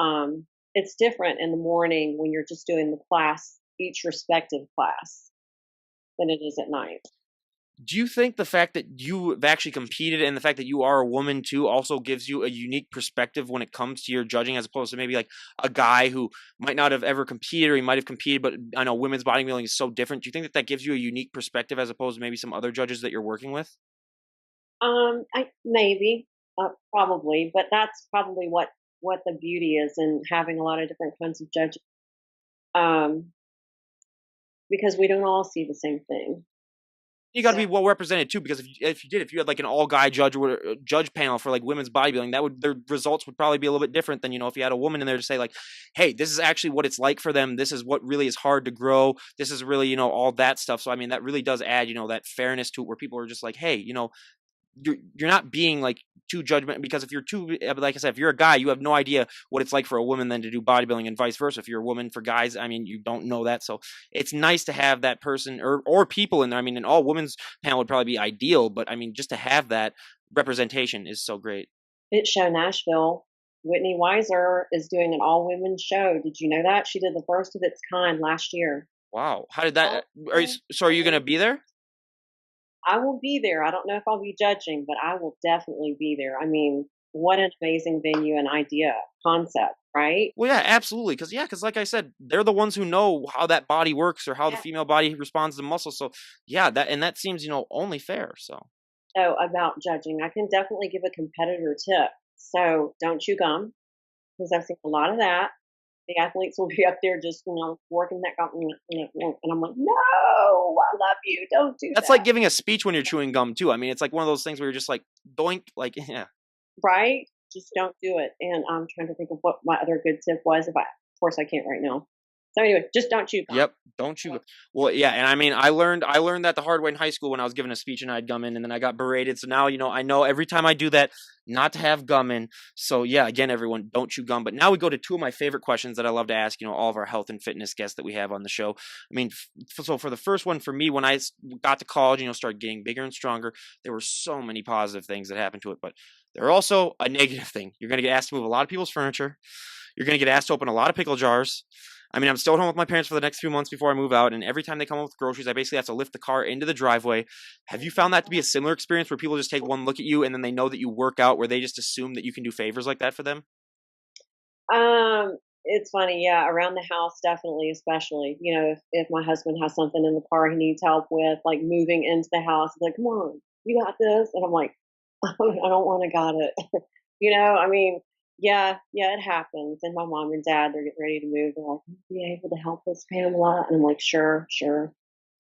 it's different in the morning when you're just doing the class, each respective class, than it is at night. Do you think the fact that you've actually competed and the fact that you are a woman too also gives you a unique perspective when it comes to your judging, as opposed to maybe like a guy who might not have ever competed, or he might have competed, but I know women's bodybuilding is so different. Do you think that gives you a unique perspective as opposed to maybe some other judges that you're working with? I maybe, probably, but that's probably what the beauty is in having a lot of different kinds of judges, um, because we don't all see the same thing. You got to So be well represented too, because if you had like an all guy judge or judge panel for like women's bodybuilding, their results would probably be a little bit different than if you had a woman in there to say like, hey, this is actually what it's like for them. This is what really is hard to grow. This is really all that stuff. So I mean that really does add that fairness to it, where people are just like, hey, you're not being like too judgment, because if you're too, like I said, if you're a guy, you have no idea what it's like for a woman then to do bodybuilding, and vice versa. If you're a woman for guys, I mean, you don't know that. So it's nice to have that person or people in there. I mean, an all women's panel would probably be ideal, but I mean, just to have that representation is so great. it's Show Nashville. Whitney Weiser is doing an all women show. Did you know that? She did the first of its kind last year. Wow. How did that, are you going to be there? I will be there. I don't know if I'll be judging, but I will definitely be there. I mean, what an amazing venue and idea, concept, right? Well, yeah, absolutely. Because like I said, they're the ones who know how that body works or how the Yeah. female body responds to muscle. So yeah, that seems only fair. So So about judging, I can definitely give a competitor tip. So don't chew gum, because I've seen a lot of that. the athletes will be up there just, working that out, and I'm like, "No, I love you. Don't do That's like that." giving a speech when you're chewing gum too. I mean, it's like one of those things where you're just like doink, like yeah. Right? Just don't do it. And I'm trying to think of what my other good tip was. If I, of course, I can't right now. So anyway, just don't chew gum. Yep, don't you? Well, yeah, and I mean, I learned that the hard way in high school when I was giving a speech and I had gum in, and then I got berated. So now, I know every time I do that, not to have gum in. So yeah, again, everyone, don't chew gum. But now we go to two of my favorite questions that I love to ask. All of our health and fitness guests that we have on the show. I mean, so for the first one, for me, when I got to college, started getting bigger and stronger, there were so many positive things that happened to it, but there are also a negative thing. You're going to get asked to move a lot of people's furniture. You're going to get asked to open a lot of pickle jars. I mean, I'm still at home with my parents for the next few months before I move out, and every time they come home with groceries, I basically have to lift the car into the driveway. Have you found that to be a similar experience where people just take one look at you and then they know that you work out, where they just assume that you can do favors like that for them? It's funny, yeah, around the house, definitely, especially, if my husband has something in the car he needs help with, like moving into the house, he's like, come on, you got this. And I'm like, I don't want to got it. I mean, yeah, it happens. And my mom and dad, they're getting ready to move. They're like, "You be able to help us, Pamela?" And I'm like, sure, sure.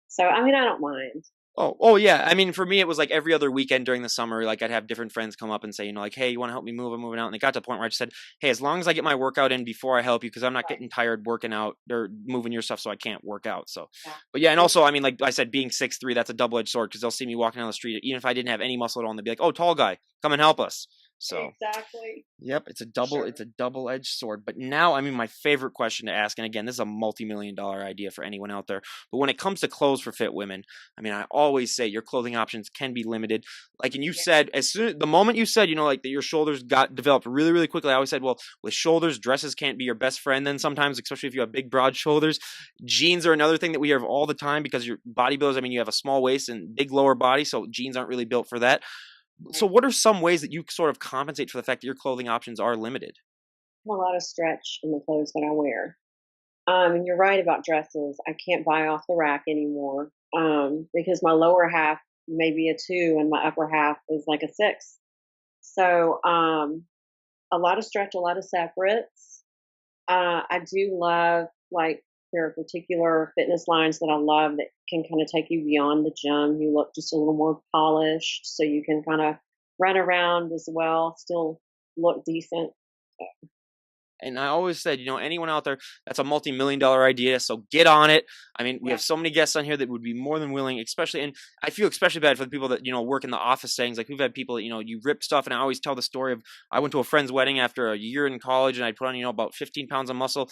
So, I mean, I don't mind. Oh yeah. I mean, for me, it was like every other weekend during the summer. Like I'd have different friends come up and say, like, "Hey, you want to help me move? I'm moving out." And it got to the point where I just said, "Hey, as long as I get my workout in before I help you, because I'm not Right. getting tired working out or moving your stuff, so I can't work out." So, Yeah. but yeah, and also, I mean, like I said, being 6'3", that's a double edged sword because they'll see me walking down the street, even if I didn't have any muscle at all, and they'd be like, "Oh, tall guy, come and help us." So Exactly. yep, it's Sure. a double-edged sword. But now, I mean, my favorite question to ask, and again, this is a multi-million dollar idea for anyone out there. But when it comes to clothes for fit women, I mean, I always say your clothing options can be limited. Like, and you Yeah. said the moment you said, like that your shoulders got developed really, really quickly. I always said, well, with shoulders, dresses can't be your best friend. Then sometimes, especially if you have big, broad shoulders, jeans are another thing that we hear of all the time because your bodybuilders. I mean, you have a small waist and big lower body, so jeans aren't really built for that. So Right. what are some ways that you sort of compensate for the fact that your clothing options are limited? A lot of stretch in the clothes that I wear. And you're right about dresses. I can't buy off the rack anymore, because my lower half may be a 2 and my upper half is like a 6. So, a lot of stretch, a lot of separates. I do love, like, there are particular fitness lines that I love that can kind of take you beyond the gym. You look just a little more polished, so you can kind of run around as well, still look decent. And I always said, anyone out there, that's a multi-million dollar idea. So get on it. I mean, we Yeah. have so many guests on here that would be more than willing, especially, and I feel especially bad for the people that, work in the office settings. Like we've had people that, you rip stuff. And I always tell the story of, I went to a friend's wedding after a year in college and I put on, about 15 pounds of muscle.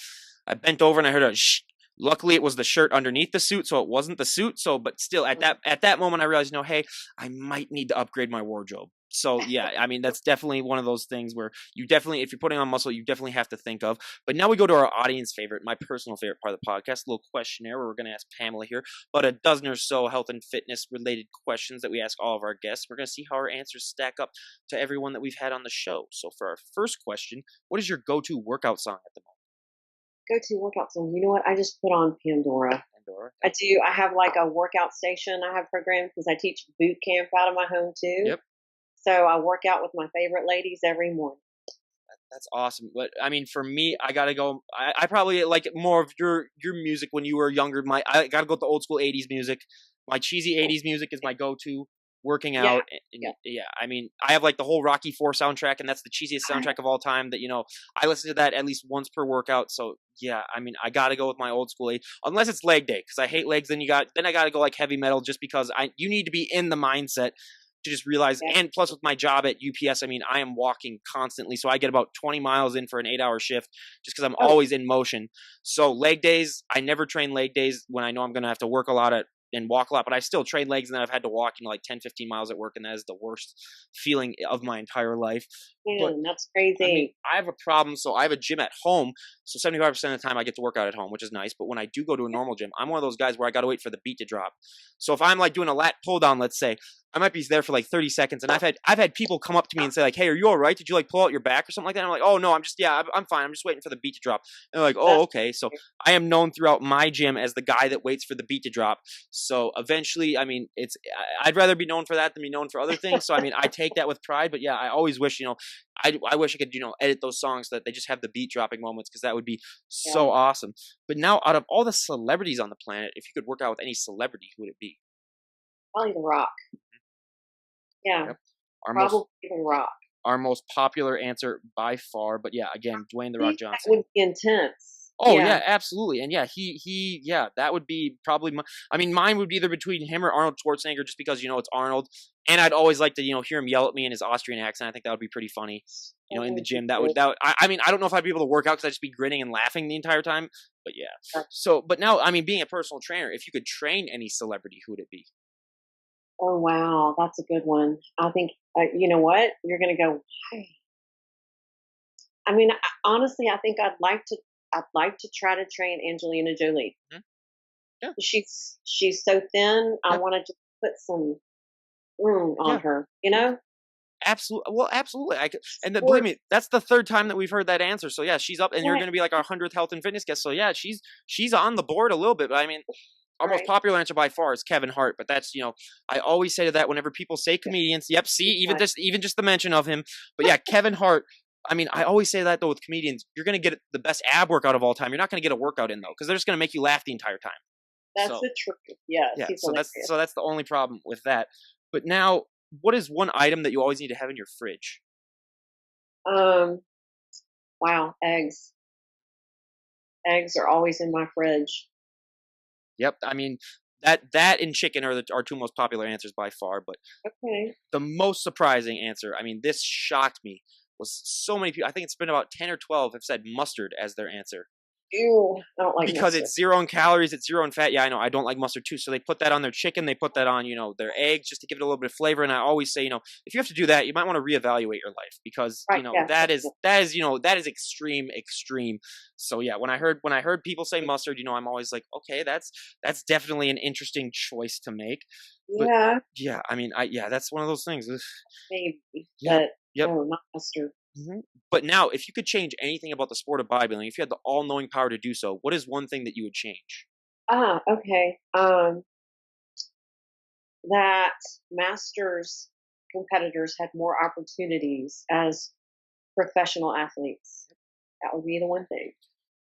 I bent over and I heard a shh. Luckily, it was the shirt underneath the suit, so it wasn't the suit. So, but still, at that moment, I realized, hey, I might need to upgrade my wardrobe. So yeah, I mean that's definitely one of those things where you definitely, if you're putting on muscle, you definitely have to think of. But now we go to our audience favorite, my personal favorite part of the podcast, a little questionnaire where we're going to ask Pamela here about a dozen or so health and fitness related questions that we ask all of our guests. We're going to see how our answers stack up to everyone that we've had on the show. So for our first question, what is your go-to workout song at the moment? Go to workout song. You know what? I just put on Pandora. Pandora. I do. I have like a workout station I have programmed because I teach boot camp out of my home too. Yep. So I work out with my favorite ladies every morning. That's awesome. But I mean, for me, I gotta go. I probably like more of your music when you were younger. I gotta go with the old school '80s music. My cheesy Oh, '80s music is my go-to working yeah, out. yeah. Yeah, I mean, I have like the whole Rocky Four soundtrack, and that's the cheesiest I, soundtrack of all time. That I listen to that at least once per workout. So yeah, I mean, I gotta go with my old school unless it's leg day because I hate legs. Then I gotta go like heavy metal just because you need to be in the mindset to just realize, yeah, and plus with my job at UPS, I mean, I am walking constantly. So I get about 20 miles in for an 8-hour shift just because I'm oh, always in motion. So leg days, I never train leg days when I know I'm going to have to work a lot and walk a lot, but I still train legs and then I've had to walk, like 10, 15 miles at work. And that is the worst feeling of my entire life. But man, that's I mean, crazy. I have a problem. So I have a gym at home. So 75% of the time I get to work out at home, which is nice. But when I do go to a normal gym, I'm one of those guys where I got to wait for the beat to drop. So if I'm like doing a lat pull down, let's say, I might be there for like 30 seconds. And I've had people come up to me and say like, "Hey, are you all right? Did you like pull out your back or something like that?" And I'm like, "Oh no, I'm fine. I'm just waiting for the beat to drop." And they're like, "Oh, That's okay." So I am known throughout my gym as the guy that waits for the beat to drop. So eventually, I mean, I'd rather be known for that than be known for other things. So I mean, I take that with pride. But yeah, I always wish, I wish I could, edit those songs so that they just have the beat dropping moments, because that would be so Yeah. awesome. But now, out of all the celebrities on the planet, if you could work out with any celebrity, who would it be? Probably The Rock. Yeah, Yep. Our most probably The Rock. our most popular answer by far. But yeah, again, Dwayne the Rock Think that Johnson. would be intense. Oh Yeah. yeah, absolutely. And yeah, yeah, that would be probably I mean, mine would be either between him or Arnold Schwarzenegger, just because, it's Arnold. And I'd always like to, hear him yell at me in his Austrian accent. I think that would be pretty funny. That In the would be gym, good. I mean, I don't know if I'd be able to work out because I'd just be grinning and laughing the entire time. But yeah. Uh, So, but now, I mean, being a personal trainer, if you could train any celebrity, who would it be? Oh, wow, that's a good one. I think, you know what? You're gonna go, "Why?" I mean, honestly, I think I'd like to try to train Angelina Jolie. Mhm. Yeah. She's so thin, I Yeah. wanna just put some on Yeah. her, you know? Absolutely. Well, absolutely. And then, believe Sports, me, that's the third time that we've heard that answer. So yeah, she's up, and you're right, going to be like our 100th health and fitness guest. So yeah, she's on the board a little bit. But I mean, our most right. popular answer by far is Kevin Hart. But that's, I always say to that whenever people say comedians. Yep. See, Right. even just the mention of him. But yeah, Kevin Hart. I mean, I always say that though with comedians, you're going to get the best ab workout of all time. You're not going to get a workout in though, because they're just going to make you laugh the entire time. That's So the truth. Yes, yeah, he's so that's hilarious. so that's the only problem with that. But now, what is one item that you always need to have in your fridge? Um, wow, eggs. Eggs are always in my fridge. Yep. I mean, that and chicken are our two most popular answers by far. But Okay. the most surprising answer, I mean, this shocked me, was so many people. I think it's been about 10 or 12 have said mustard as their answer. Ew, I don't like Because mustard. it's zero in calories, it's zero in fat. Yeah, I know. I don't like mustard too. So they put that on their chicken. They put that on, their eggs, just to give it a little bit of flavor. And I always say, if you have to do that, you might want to reevaluate your life, because, Right, yeah, that is extreme, extreme. So yeah, when I heard people say mustard, I'm always like, okay, that's definitely an interesting choice to make. But yeah, yeah, I mean, yeah, that's one of those things. Ugh. maybe, Yep. but Yep. no, not mustard. But now, if you could change anything about the sport of bodybuilding, if you had the all-knowing power to do so, what is one thing that you would change? Okay. That masters competitors had more opportunities as professional athletes. That would be the one thing.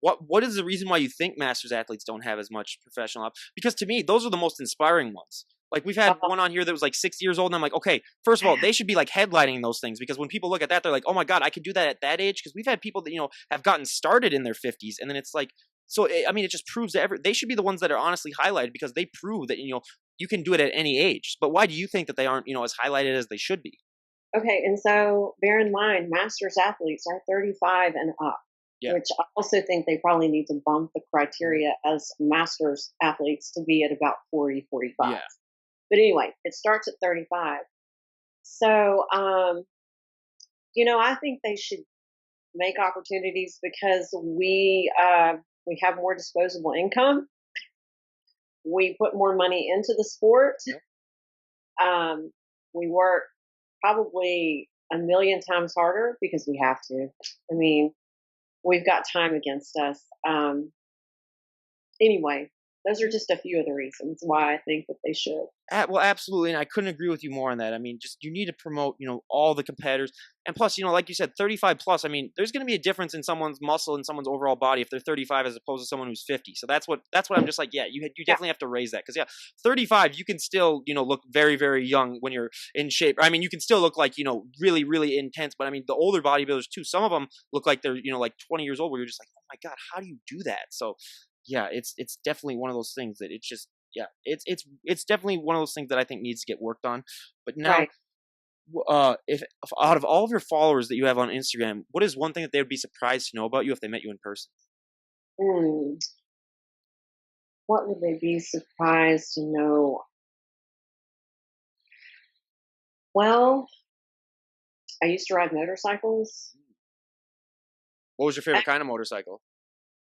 What is the reason why you think masters athletes don't have as much professional because to me, those are the most inspiring ones. Like, we've had Uh, one on here that was like 60 years old, and I'm like, okay, first of all, they should be like headlining those things, because when people look at that, they're like, oh my God, I could do that at that age. Because we've had people that, have gotten started in their 50s, and then it's like, so I mean, it just proves that they should be the ones that are honestly highlighted, because they prove that, you can do it at any age. But why do you think that they aren't, as highlighted as they should be? okay, and so bear in mind, masters athletes are 35 and up, Yeah. which I also think they probably need to bump the criteria as masters athletes to be at about 40, 45. Yeah. But anyway, it starts at 35. So, I think they should make opportunities because we have more disposable income. We put more money into the sport. Yep. We work probably a million times harder because we have to. I mean, we've got time against us. Anyway, those are just a few of the reasons why I think that they should. Well, absolutely, and I couldn't agree with you more on that. I mean, just you need to promote, all the competitors, and plus, like you said, 35 plus. I mean, there's going to be a difference in someone's muscle and someone's overall body if they're 35 as opposed to someone who's 50. So that's what I'm just like, yeah, you Yeah, definitely have to raise that, because yeah, 35 you can still look very, very young when you're in shape. I mean, you can still look like really, really intense, but I mean, the older bodybuilders too, some of them look like they're like 20 years old, where you're just like, oh my God, how do you do that? So yeah, it's definitely one of those things that it's just, yeah, it's definitely one of those things that I think needs to get worked on. But now, right. if out of all of your followers that you have on Instagram, what is one thing that they would be surprised to know about you if they met you in person? Hmm. What would they be surprised to know? Well, I used to ride motorcycles. What was your I, favorite kind of motorcycle?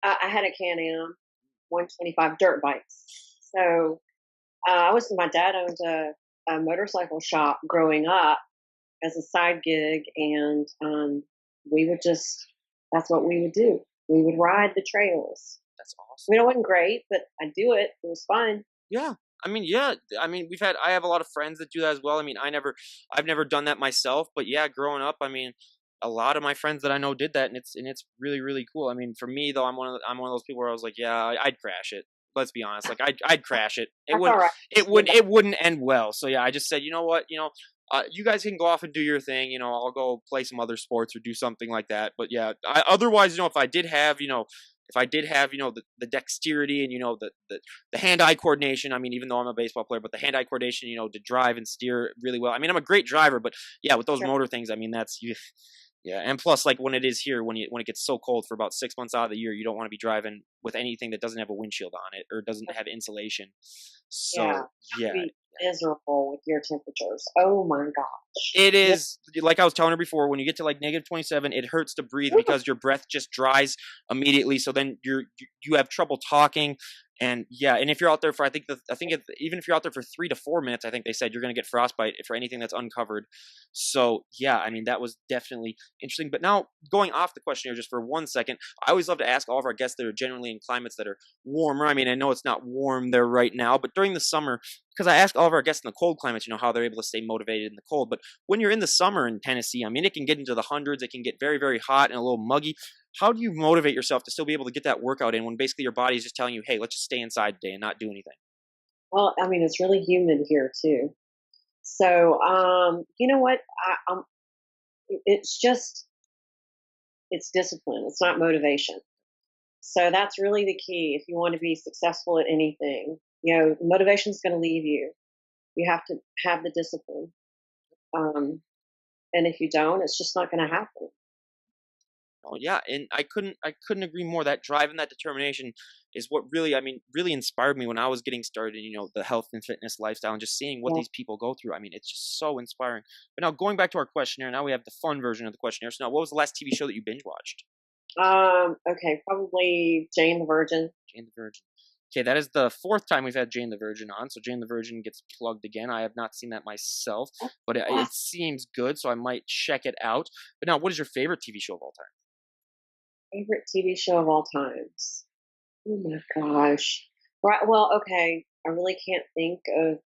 I had a Can-Am 125 dirt bikes. So my dad owned a motorcycle shop growing up as a side gig, and we would just, that's what we would do. We would ride the trails. That's I awesome. mean, it wasn't great, but I do it. It was fun. Yeah. I mean, yeah. I mean, I have a lot of friends that do that as well. I mean, I've never done that myself, but yeah, growing up, I mean, a lot of my friends that I know did that, and it's really, really cool. I mean, for me though, I'm one of those people where I was like, yeah, I'd crash it. Let's be honest. Like I'd crash it. That's all right. It wouldn't end well. So yeah, I just said, you know what, you guys can go off and do your thing. I'll go play some other sports or do something like that. But yeah, otherwise, if I did have, the dexterity and the hand-eye coordination. I mean, even though I'm a baseball player, but the hand-eye coordination, to drive and steer really well. I mean, I'm a great driver, but yeah, with those Sure. motor things, I mean, that's you. Yeah, and plus, like when it is here, when it gets so cold for about 6 months out of the year, you don't want to be driving with anything that doesn't have a windshield on it or doesn't have insulation. Yeah, So have to yeah, be miserable with your temperatures. Oh my gosh. it Yeah. is like I was telling her before. When you get to like -27, it hurts to breathe because your breath just dries immediately. So then you have trouble talking, and yeah. And if you're out there for, even if you're out there for 3 to 4 minutes, I think they said you're going to get frostbite for anything that's uncovered. So yeah, I mean that was definitely interesting. But now going off the question here just for 1 second, I always love to ask all of our guests that are generally in climates that are warmer. I mean, I know it's not warm there right now, but during the summer, because I ask all of our guests in the cold climates, how they're able to stay motivated in the cold. But when you're in the summer in Tennessee, I mean, it can get into the hundreds. It can get very, very hot and a little muggy. How do you motivate yourself to still be able to get that workout in when basically your body is just telling you, hey, let's just stay inside today and not do anything? Well, I mean, it's really humid here too. So, you know what? It's just it's discipline. It's not motivation. So that's really the key if you want to be successful at anything. Motivation is going to leave you. You have to have the discipline. And if you don't, it's just not going to happen. Oh yeah, and I couldn't agree more. That drive and that determination is what really, I mean, really inspired me when I was getting started. The health and fitness lifestyle and just seeing what Yeah. these people go through. I mean, it's just so inspiring. But now going back to our questionnaire, now we have the fun version of the questionnaire. So now, what was the last TV show that you binge watched? Okay, probably Jane the Virgin. Jane the Virgin. Okay, that is the fourth time we've had Jane the Virgin on, so Jane the Virgin gets plugged again. I have not seen that myself, but it seems good, so I might check it out. But now, what is your favorite TV show of all time? Favorite TV show of all times. Oh my gosh. Right. Well, okay. I really can't think of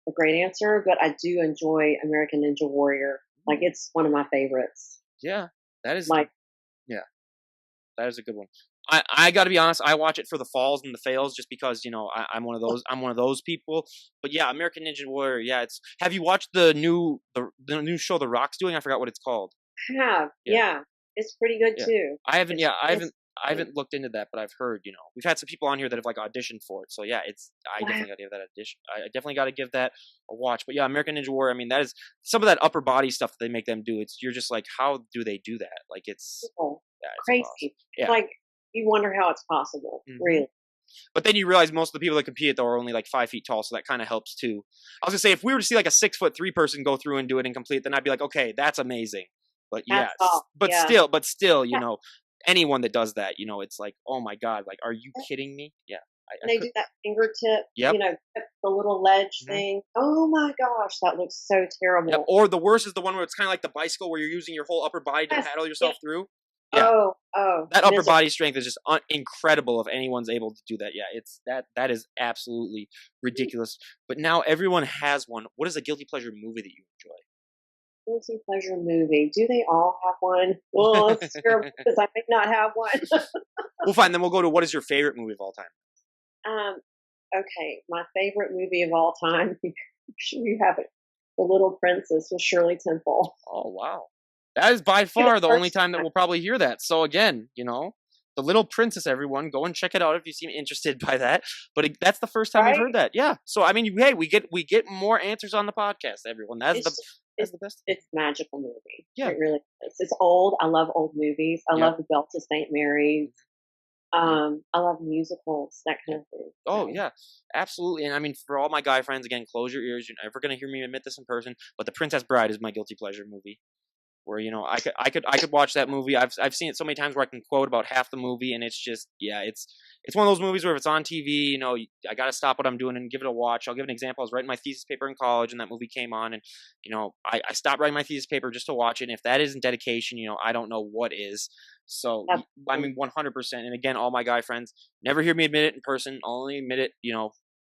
a great answer, but I do enjoy American Ninja Warrior. Like it's one of my favorites. Yeah, that is Like, yeah, that is a good one. I got to be honest. I watch it for the falls and the fails, just because I'm one of those. I'm one of those people. But yeah, American Ninja Warrior. Yeah, it's. Have you watched the new show The Rock's doing? I forgot what it's called. I have. Yeah, Yeah. It's pretty good yeah. too. I haven't. It's Yeah, it's I haven't looked into that, but I've heard. We've had some people on here that have like auditioned for it. So yeah, it's. I wow. definitely got to give that audition. I definitely got to give that a watch. But yeah, American Ninja Warrior. I mean, that is some of that upper body stuff that they make them do. You're just like, how do they do that? Like it's. Cool. Yeah, it's awesome. Crazy. Yeah. Like you wonder how it's possible. Hmm. Really. But then you realize most of the people that compete though are only like 5 feet tall, so that kind of helps too. I was gonna say if we were to see like a 6'3" person go through and do it and complete, then I'd be like, okay, that's amazing. But That's yes, all. but Yeah. still, Yeah. anyone that does that, it's like, oh my god, like, are you kidding me? Yeah, And I they could. do that fingertip, Yep. the little ledge Hmm. thing. Oh my gosh, that looks so Yep. terrible. Or the worst is the one where it's kind of like the bicycle where you're using your whole upper body to Yes. paddle Yeah. yourself through. Yeah, Oh, that upper miserable. body strength is just incredible if anyone's able to do that. Yeah, it's that is absolutely ridiculous. But now everyone has one. What is a guilty pleasure movie that you Guilty pleasure movie. Do they all have one? Well, it's terrible enjoy? because I may not have one. We'll find. Then we'll go to what is your favorite movie of all time? um, okay, my favorite movie of all time. Sure you have it. The Little Princess with Shirley Temple. Oh wow, that is by For the far the only first time that time. we'll probably hear that. So again, The Little Princess. Everyone, go and check it out if you seem interested by that. But that's the first time we've Right? heard that. Yeah. So I mean, hey, we get more answers on the podcast. Everyone, It's that's it's the best. it's a magical movie. Yeah. It really is. It's old. I love old movies. I Yep. love The Belle to St. Mary's. I love musicals, that kind of thing. Oh So yeah, absolutely. And I mean, for all my guy friends, again, close your ears. You're never gonna hear me admit this in person, but The Princess Bride is my guilty pleasure movie. Where I could watch that movie. I've seen it so many times where I can quote about half the movie, and it's just yeah, it's one of those movies where if it's on TV, I got to stop what I'm doing and give it a watch. I'll give an example. I was writing my thesis paper in college, and that movie came on, and I stopped writing my thesis paper just to watch it. And if that isn't dedication, I don't know what is. So I absolutely. mean, 100%. And again, all my guy friends never hear me admit it in person. Only admit it,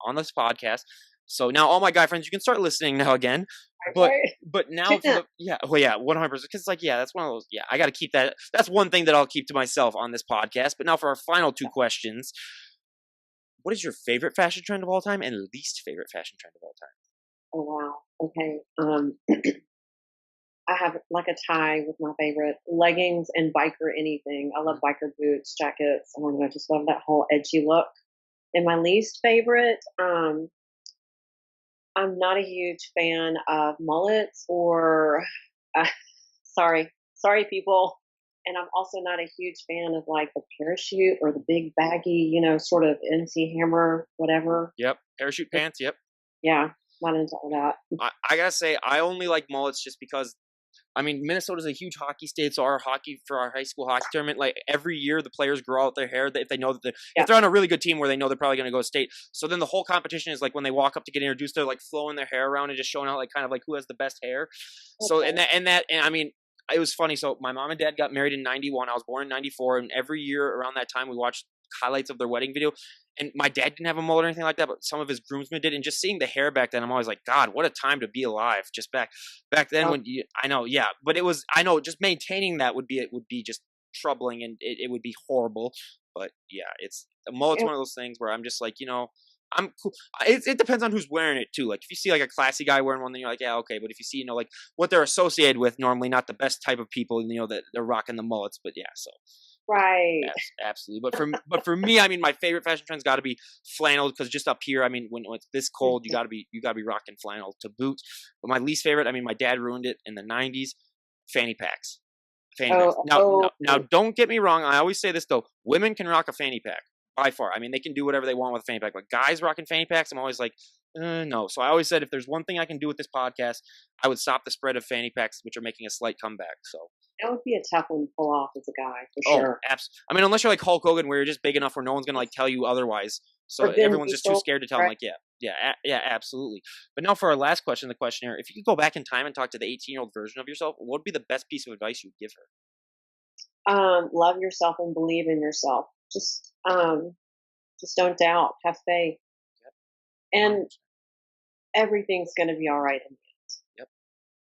on this podcast. So now all my guy friends, you can start listening now again. Right, but right. but now for Tuna. the yeah, well, yeah, 100%. Because like yeah, that's one of those. Yeah, I got to keep that. That's one thing that I'll keep to myself on this podcast. But now for our final two questions, what is your favorite fashion trend of all time and least favorite fashion trend of all time? Oh wow. Okay. I have like a tie with my favorite leggings and biker anything. I love Mhm. biker boots, jackets. I don't know, I just love that whole edgy look. And my least favorite, I'm not a huge fan of mullets or uh, sorry people. And I'm also not a huge fan of like the parachute or the big baggy, sort of MC Hammer, whatever. Yep, parachute It- pants. Yep. yeah, not into all that. I gotta say, I only like mullets just because I mean, Minnesota's a huge hockey state, so our hockey for our high school hockey tournament, like every year, the players grow out their hair if they know that if Yeah. they're on a really good team where they know they're probably going to go state. So then the whole competition is like when they walk up to get introduced, they're like flowing their hair around and just showing out like kind of like who has the best hair. So Okay. and I mean. It was funny. So my mom and dad got married in '91. I was born in '94, and every year around that time we watched highlights of their wedding video. And my dad didn't have a mullet or anything like that, but some of his groomsmen did. And just seeing the hair back then, I'm always like, God, what a time to be alive! Just back then Oh, when I know, yeah, but it was, I know, just maintaining that would be just troubling and it would be horrible. But yeah, it's a mullet's it, one of those things where I'm just like, I'm cool. It depends on who's wearing it too. Like if you see like a classy guy wearing one, then you're like, yeah, okay. But if you see, like what they're associated with, normally not the best type of people, that they're rocking the mullets. But yeah, so right. absolutely. But for me, I mean, my favorite fashion trend's got to be flannel because just up here, I mean, when it's this cold, you got to be rocking flannel to boot. But my least favorite, I mean, my dad ruined it in the '90s. Fanny packs. Fanny packs. Oh, Now, don't get me wrong. I always say this though: women can rock a fanny pack by far. I mean, they can do whatever they want with a fanny pack. But guys rocking fanny packs, I'm always like, no. So I always said if there's one thing I can do with this podcast, I would stop the spread of fanny packs, which are making a slight comeback. So that would be a tough one to pull off as a guy for oh, sure. I mean, unless you're like Hulk Hogan, where you're just big enough where no one's gonna like tell you otherwise. So Or Vin everyone's just too Diesel, scared to tell them, right? like, yeah, absolutely. But now for our last question, the questionnaire: if you could go back in time and talk to the 18-year-old version of yourself, what would be the best piece of advice you'd give her? Love yourself and believe in yourself. Just don't doubt. Have faith, Yep, and 100%. everything's going to be all right. Yep,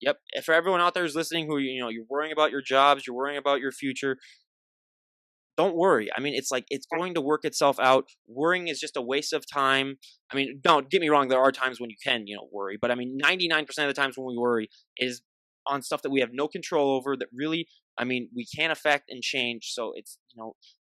yep. And for everyone out there who's listening, who you're worrying about your jobs, you're worrying about your future, don't worry. I mean, it's like it's Right. going to work itself out. Worrying is just a waste of time. I mean, don't get me wrong. There are times when you can, worry, but I mean, 99% of the times when we worry is on stuff that we have no control over. That really, I mean, we can't affect and change. So it's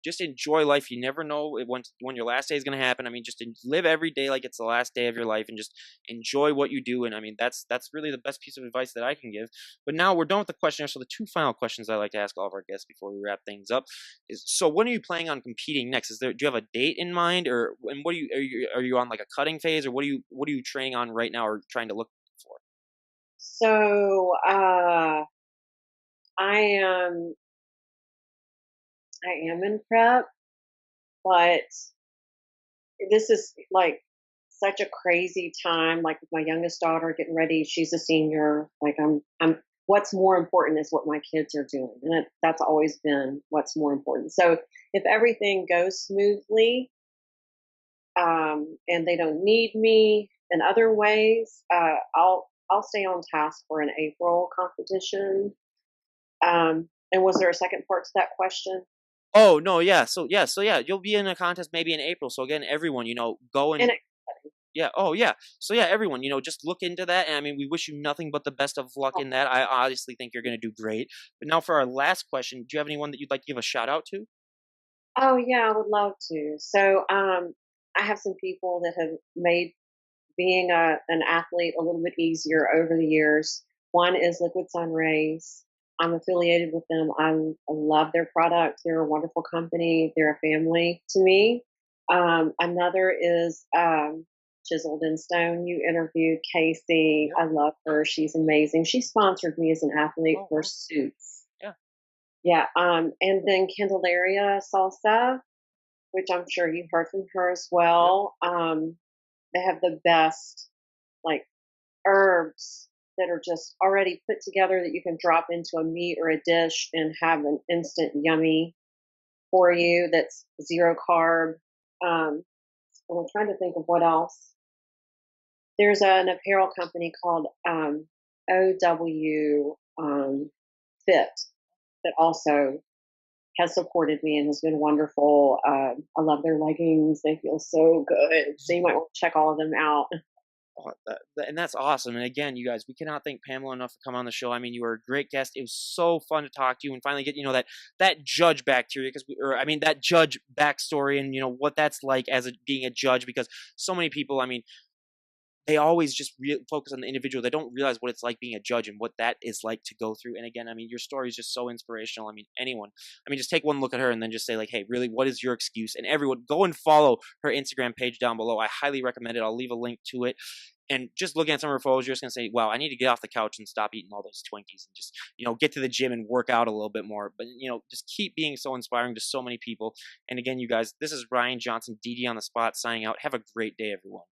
just enjoy life. You never know when your last day is going to happen. I mean, just live every day like it's the last day of your life, and just enjoy what you do. And I mean, that's really the best piece of advice that I can give. But now we're done with the questionnaire. So the two final questions I like to ask all of our guests before we wrap things up is: so when are you planning on competing next? Do you have a date in mind, or and what are you on like a cutting phase, or what are you training on right now, or trying to look for? So I am I am in prep, but this is like such a crazy time. Like with my youngest daughter getting ready, she's a senior. Like I'm. What's more important is what my kids are doing, and that's always been what's more important. So if everything goes smoothly, and they don't need me in other ways, I'll stay on task for an April competition. And was there a second part to that question? Oh no, yeah, you'll be in a contest maybe in April. So again, everyone, go And and yeah, oh yeah, so yeah, everyone, just look into that. And I mean, we wish you nothing but the best of luck in that. I obviously think you're going to do great. But now for our last question, do you have anyone that you'd like to give a shout out to? oh yeah, I would love to. So I have some people that have made being an athlete a little bit easier over the years. One is Liquid Sun Rays. I'm affiliated with them. I love their product. They're a wonderful company. They're a family to me. Another is Chiseled in Stone. You interviewed Casey. Yep. I love her. She's amazing. She sponsored me as an athlete Oh for wow. suits. Yeah. Yeah. And then Candelaria Salsa, which I'm sure you've heard from her as Yep. well. They have the best like herbs that are just already put together that you can drop into a meat or a dish and have an instant yummy for you that's zero carb. And I'm trying to think of what else. There's an apparel company called OW Fit that also has supported me and has been wonderful. I love their leggings; they feel so good. So you might want to check all of them out. And that's awesome. And again, you guys, we cannot thank Pamela enough for coming on the show. I mean, you were a great guest. It was so fun to talk to you and finally get that judge bacteria because that judge backstory and what that's like as being a judge because so many people, I mean, they always just focus on the individual. They don't realize what it's like being a judge and what that is like to go through. And again, I mean, your story is just so inspirational. I mean, anyone, I mean, just take one look at her and then just say like, hey, really, what is your excuse? And everyone, go and follow her Instagram page down below. I highly recommend it. I'll leave a link to it. And just looking at some of her photos, you're just gonna say, "Wow, I need to get off the couch and stop eating all those Twinkies and just, get to the gym and work out a little bit more." But just keep being so inspiring to so many people. And again, you guys, this is Ryan Johnson, DD on the spot, signing out. Have a great day, everyone.